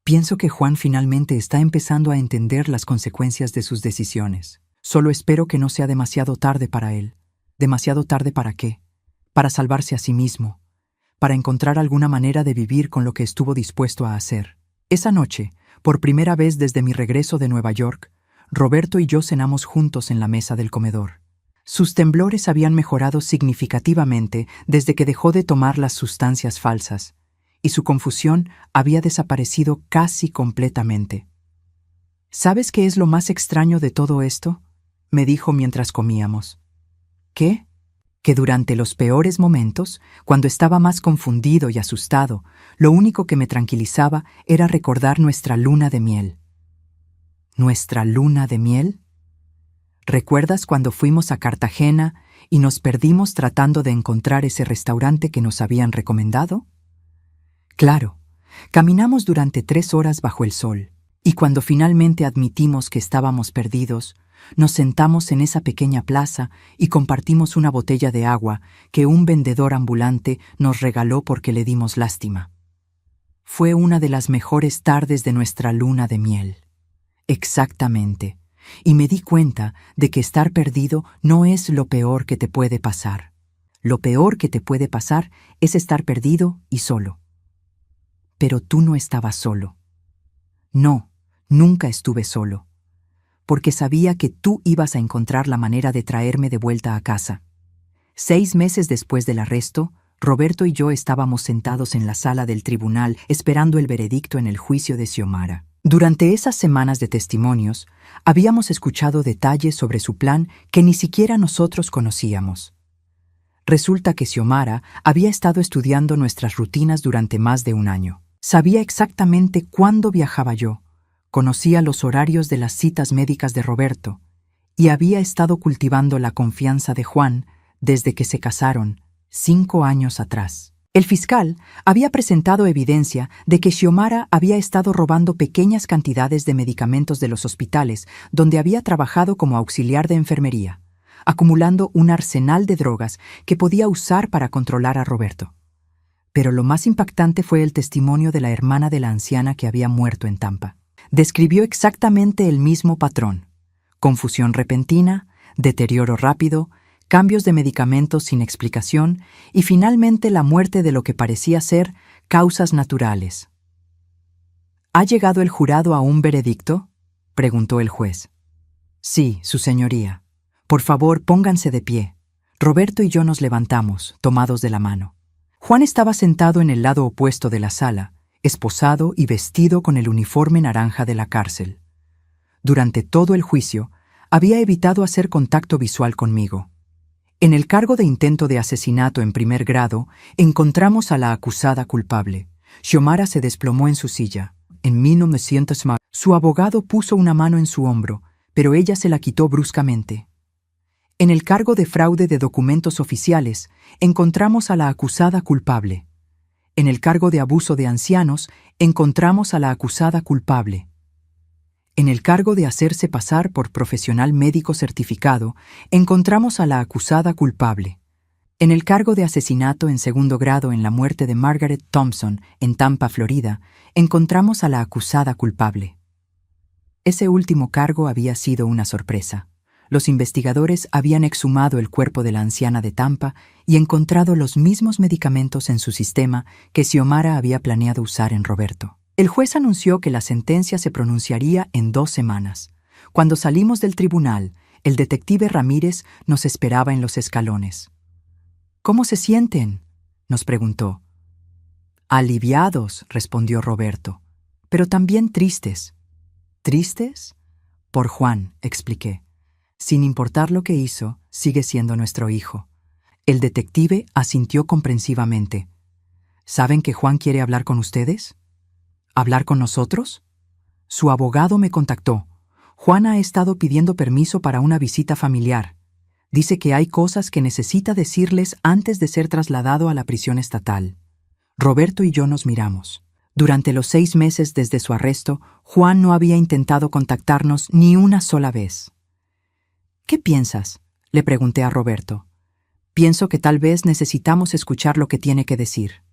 S1: Pienso que Juan finalmente está empezando a entender las consecuencias de sus decisiones. Solo espero que no sea demasiado tarde para él. ¿Demasiado tarde para qué? Para salvarse a sí mismo, para encontrar alguna manera de vivir con lo que estuvo dispuesto a hacer. Esa noche, por primera vez desde mi regreso de Nueva York, Roberto y yo cenamos juntos en la mesa del comedor. Sus temblores habían mejorado significativamente desde que dejó de tomar las sustancias falsas, y su confusión había desaparecido casi completamente. ¿Sabes qué es lo más extraño de todo esto?, me dijo mientras comíamos. ¿Qué? que durante los peores momentos, cuando estaba más confundido y asustado, lo único que me tranquilizaba era recordar nuestra luna de miel. ¿Nuestra luna de miel? ¿Recuerdas cuando fuimos a Cartagena y nos perdimos tratando de encontrar ese restaurante que nos habían recomendado? Claro, caminamos durante 3 horas bajo el sol, y cuando finalmente admitimos que estábamos perdidos, nos sentamos en esa pequeña plaza y compartimos una botella de agua que un vendedor ambulante nos regaló porque le dimos lástima. Fue una de las mejores tardes de nuestra luna de miel. Exactamente. Y me di cuenta de que estar perdido no es lo peor que te puede pasar. Lo peor que te puede pasar es estar perdido y solo. Pero tú no estabas solo. No, nunca estuve solo. Porque sabía que tú ibas a encontrar la manera de traerme de vuelta a casa. 6 meses después del arresto, Roberto y yo estábamos sentados en la sala del tribunal esperando el veredicto en el juicio de Xiomara. Durante esas semanas de testimonios, habíamos escuchado detalles sobre su plan que ni siquiera nosotros conocíamos. Resulta que Xiomara había estado estudiando nuestras rutinas durante más de un año. Sabía exactamente cuándo viajaba yo, conocía los horarios de las citas médicas de Roberto y había estado cultivando la confianza de Juan desde que se casaron 5 años atrás. El fiscal había presentado evidencia de que Xiomara había estado robando pequeñas cantidades de medicamentos de los hospitales donde había trabajado como auxiliar de enfermería, acumulando un arsenal de drogas que podía usar para controlar a Roberto. Pero lo más impactante fue el testimonio de la hermana de la anciana que había muerto en Tampa. Describió exactamente el mismo patrón: confusión repentina, deterioro rápido, cambios de medicamentos sin explicación y finalmente la muerte de lo que parecía ser causas naturales. ¿Ha llegado el jurado a un veredicto?, preguntó el juez. Sí, su señoría. Por favor, pónganse de pie. Roberto y yo nos levantamos, tomados de la mano. Juan estaba sentado en el lado opuesto de la sala, esposado y vestido con el uniforme naranja de la cárcel. Durante todo el juicio, había evitado hacer contacto visual conmigo. En el cargo de intento de asesinato en primer grado, encontramos a la acusada culpable. Xiomara se desplomó en su silla. En 1900, su abogado puso una mano en su hombro, pero ella se la quitó bruscamente. En el cargo de fraude de documentos oficiales, encontramos a la acusada culpable. En el cargo de abuso de ancianos, encontramos a la acusada culpable. En el cargo de hacerse pasar por profesional médico certificado, encontramos a la acusada culpable. En el cargo de asesinato en segundo grado en la muerte de Margaret Thompson en Tampa, Florida, encontramos a la acusada culpable. Ese último cargo había sido una sorpresa. Los investigadores habían exhumado el cuerpo de la anciana de Tampa y encontrado los mismos medicamentos en su sistema que Xiomara había planeado usar en Roberto. El juez anunció que la sentencia se pronunciaría en 2 semanas. Cuando salimos del tribunal, el detective Ramírez nos esperaba en los escalones. ¿Cómo se sienten?, nos preguntó. Aliviados, respondió Roberto, pero también tristes. ¿Tristes? Por Juan, expliqué. Sin importar lo que hizo, sigue siendo nuestro hijo. El detective asintió comprensivamente. ¿Saben que Juan quiere hablar con ustedes? ¿Hablar con nosotros? Su abogado me contactó. Juan ha estado pidiendo permiso para una visita familiar. Dice que hay cosas que necesita decirles antes de ser trasladado a la prisión estatal. Roberto y yo nos miramos. Durante los 6 meses desde su arresto, Juan no había intentado contactarnos ni una sola vez. ¿Qué piensas?, le pregunté a Roberto. Pienso que tal vez necesitamos escuchar lo que tiene que decir.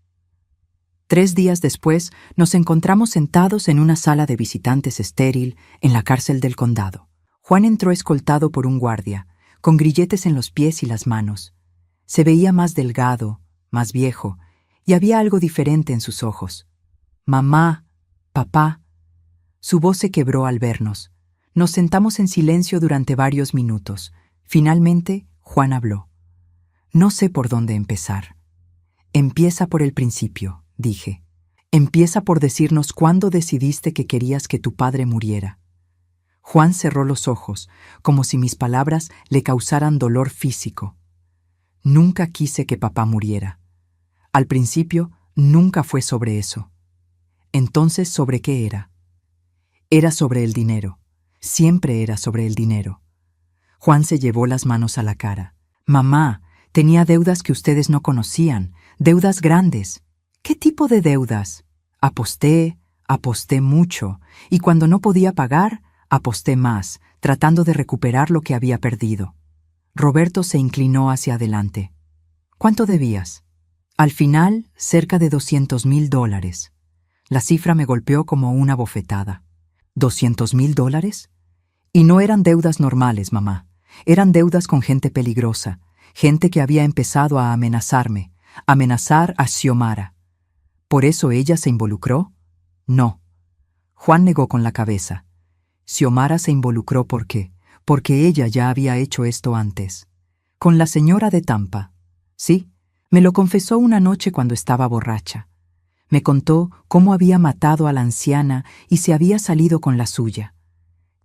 S1: 3 días después, nos encontramos sentados en una sala de visitantes estéril en la cárcel del condado. Juan entró escoltado por un guardia, con grilletes en los pies y las manos. Se veía más delgado, más viejo, y había algo diferente en sus ojos. Mamá, papá. Su voz se quebró al vernos. Nos sentamos en silencio durante varios minutos. Finalmente, Juan habló. No sé por dónde empezar. Empieza por el principio, dije. Empieza por decirnos cuándo decidiste que querías que tu padre muriera. Juan cerró los ojos, como si mis palabras le causaran dolor físico. Nunca quise que papá muriera. Al principio, nunca fue sobre eso. Entonces, ¿sobre qué era? Era sobre el dinero. Siempre era sobre el dinero. Juan se llevó las manos a la cara. Mamá, tenía deudas que ustedes no conocían, deudas grandes. ¿Qué tipo de deudas? Aposté mucho, y cuando no podía pagar, aposté más, tratando de recuperar lo que había perdido. Roberto se inclinó hacia adelante. ¿Cuánto debías? Al final, cerca de $200,000. La cifra me golpeó como una bofetada. ¿$200,000? Y no eran deudas normales, mamá. Eran deudas con gente peligrosa, gente que había empezado a amenazarme, amenazar a Xiomara. ¿Por eso ella se involucró? No. Juan negó con la cabeza. Xiomara se involucró porque ella ya había hecho esto antes. Con la señora de Tampa. Sí, me lo confesó una noche cuando estaba borracha. Me contó cómo había matado a la anciana y se había salido con la suya.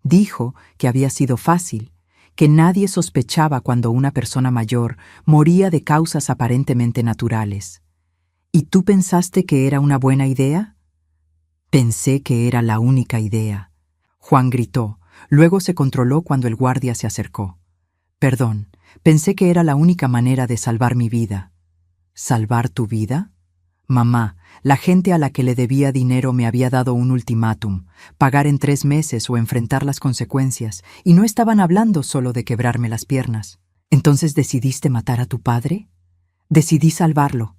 S1: Dijo que había sido fácil, que nadie sospechaba cuando una persona mayor moría de causas aparentemente naturales. ¿Y tú pensaste que era una buena idea? Pensé que era la única idea. Juan gritó, luego se controló cuando el guardia se acercó. Perdón, pensé que era la única manera de salvar mi vida. ¿Salvar tu vida? Mamá, la gente a la que le debía dinero me había dado un ultimátum, pagar en 3 meses o enfrentar las consecuencias, y no estaban hablando solo de quebrarme las piernas. ¿Entonces decidiste matar a tu padre? Decidí salvarlo.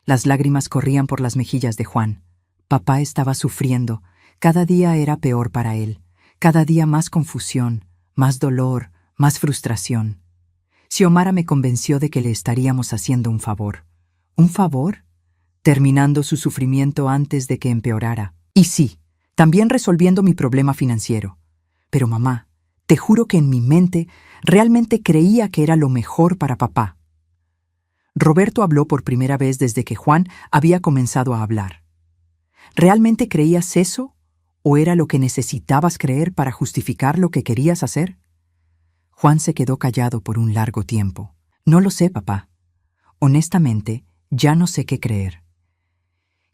S1: Las lágrimas corrían por las mejillas de Juan. Papá estaba sufriendo. Cada día era peor para él. Cada día más confusión, más dolor, más frustración. Xiomara me convenció de que le estaríamos haciendo un favor. ¿Un favor? Terminando su sufrimiento antes de que empeorara. Y sí, también resolviendo mi problema financiero. Pero mamá, te juro que en mi mente realmente creía que era lo mejor para papá. Roberto habló por primera vez desde que Juan había comenzado a hablar. ¿Realmente creías eso? ¿O era lo que necesitabas creer para justificar lo que querías hacer? Juan se quedó callado por un largo tiempo. No lo sé, papá. Honestamente, ya no sé qué creer.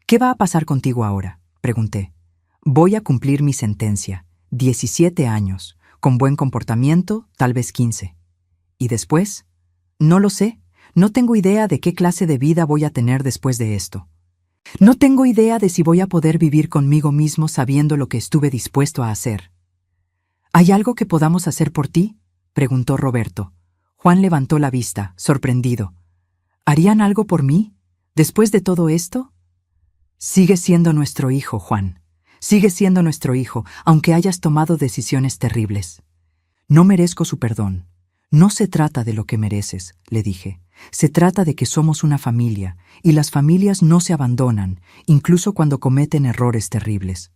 S1: ¿Qué va a pasar contigo ahora?, pregunté. Voy a cumplir mi sentencia, 17 años, con buen comportamiento, tal vez 15. ¿Y después? No lo sé. No tengo idea de qué clase de vida voy a tener después de esto. No tengo idea de si voy a poder vivir conmigo mismo sabiendo lo que estuve dispuesto a hacer. ¿Hay algo que podamos hacer por ti?, preguntó Roberto. Juan levantó la vista, sorprendido. ¿Harían algo por mí? ¿Después de todo esto? Sigue siendo nuestro hijo, Juan. Sigue siendo nuestro hijo, aunque hayas tomado decisiones terribles. No merezco su perdón. No se trata de lo que mereces, le dije. Se trata de que somos una familia, y las familias no se abandonan, incluso cuando cometen errores terribles.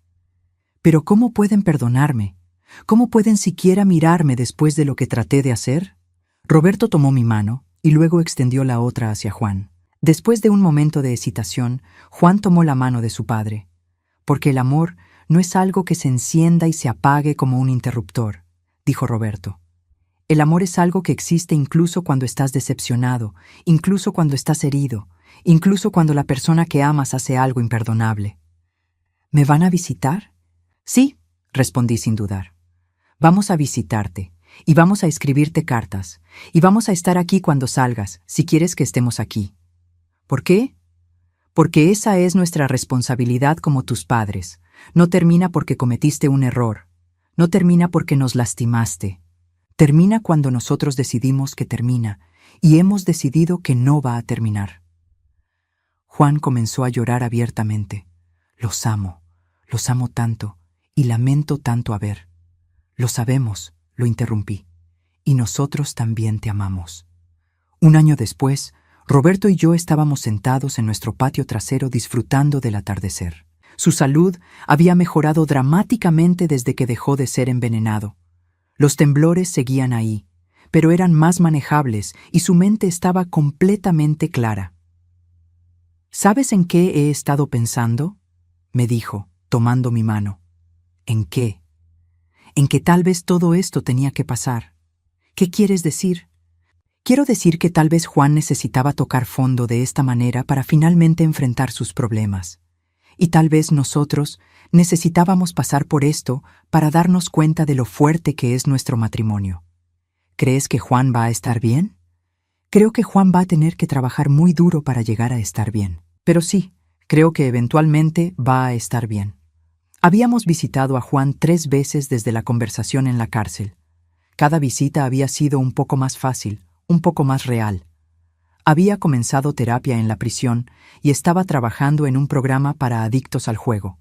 S1: Pero ¿cómo pueden perdonarme? ¿Cómo pueden siquiera mirarme después de lo que traté de hacer? Roberto tomó mi mano y luego extendió la otra hacia Juan. Después de un momento de hesitación, Juan tomó la mano de su padre. Porque el amor no es algo que se encienda y se apague como un interruptor, dijo Roberto. El amor es algo que existe incluso cuando estás decepcionado, incluso cuando estás herido, incluso cuando la persona que amas hace algo imperdonable. ¿Me van a visitar? Sí, respondí sin dudar. Vamos a visitarte, y vamos a escribirte cartas, y vamos a estar aquí cuando salgas, si quieres que estemos aquí. ¿Por qué? Porque esa es nuestra responsabilidad como tus padres. No termina porque cometiste un error. No termina porque nos lastimaste. Termina cuando nosotros decidimos que termina, y hemos decidido que no va a terminar. Juan comenzó a llorar abiertamente. Los amo tanto, y lamento tanto haber. Lo sabemos, lo interrumpí, y nosotros también te amamos. Un año después, Roberto y yo estábamos sentados en nuestro patio trasero disfrutando del atardecer. Su salud había mejorado dramáticamente desde que dejó de ser envenenado. Los temblores seguían ahí, pero eran más manejables y su mente estaba completamente clara. ¿Sabes en qué he estado pensando?, me dijo, tomando mi mano. ¿En qué? En que tal vez todo esto tenía que pasar. ¿Qué quieres decir? Quiero decir que tal vez Juan necesitaba tocar fondo de esta manera para finalmente enfrentar sus problemas. Y tal vez nosotros necesitábamos pasar por esto para darnos cuenta de lo fuerte que es nuestro matrimonio. ¿Crees que Juan va a estar bien? Creo que Juan va a tener que trabajar muy duro para llegar a estar bien. Pero sí, creo que eventualmente va a estar bien. Habíamos visitado a Juan 3 veces desde la conversación en la cárcel. Cada visita había sido un poco más fácil, un poco más real. Había comenzado terapia en la prisión y estaba trabajando en un programa para adictos al juego.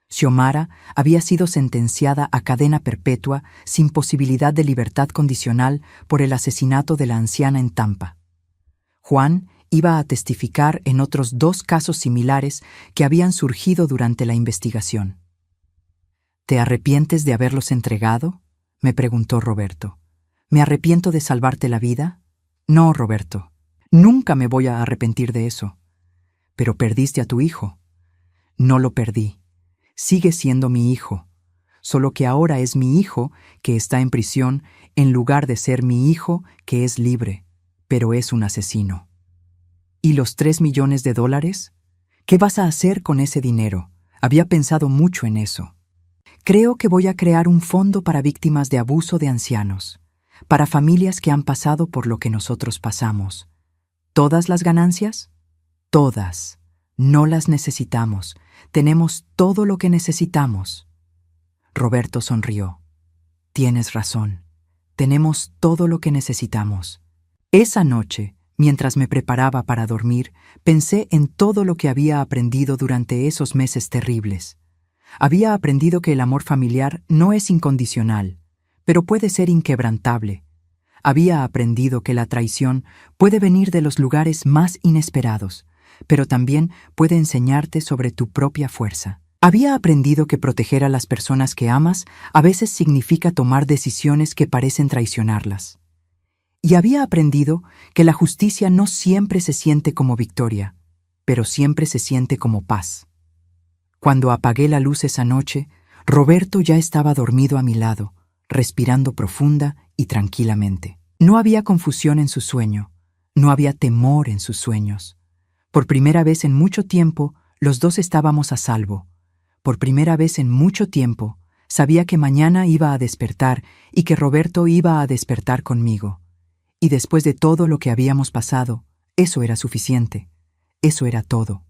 S1: Xiomara había sido sentenciada a cadena perpetua sin posibilidad de libertad condicional por el asesinato de la anciana en Tampa. Juan iba a testificar en otros 2 casos similares que habían surgido durante la investigación. ¿Te arrepientes de haberlos entregado?, me preguntó Roberto. ¿Me arrepiento de salvarte la vida? No, Roberto. Nunca me voy a arrepentir de eso. Pero perdiste a tu hijo. No lo perdí. Sigue siendo mi hijo. Solo que ahora es mi hijo que está en prisión en lugar de ser mi hijo que es libre, pero es un asesino. ¿Y los $3 millones? ¿Qué vas a hacer con ese dinero? Había pensado mucho en eso. Creo que voy a crear un fondo para víctimas de abuso de ancianos, para familias que han pasado por lo que nosotros pasamos. ¿Todas las ganancias? Todas. No las necesitamos. Tenemos todo lo que necesitamos. Roberto sonrió. Tienes razón. Tenemos todo lo que necesitamos. Esa noche, mientras me preparaba para dormir, pensé en todo lo que había aprendido durante esos meses terribles. Había aprendido que el amor familiar no es incondicional, pero puede ser inquebrantable. Había aprendido que la traición puede venir de los lugares más inesperados, pero también puede enseñarte sobre tu propia fuerza. Había aprendido que proteger a las personas que amas a veces significa tomar decisiones que parecen traicionarlas. Y había aprendido que la justicia no siempre se siente como victoria, pero siempre se siente como paz. Cuando apagué la luz esa noche, Roberto ya estaba dormido a mi lado, respirando profunda y tranquilamente. No había confusión en su sueño, no había temor en sus sueños. Por primera vez en mucho tiempo, los dos estábamos a salvo. Por primera vez en mucho tiempo, sabía que mañana iba a despertar y que Roberto iba a despertar conmigo. Y después de todo lo que habíamos pasado, eso era suficiente. Eso era todo.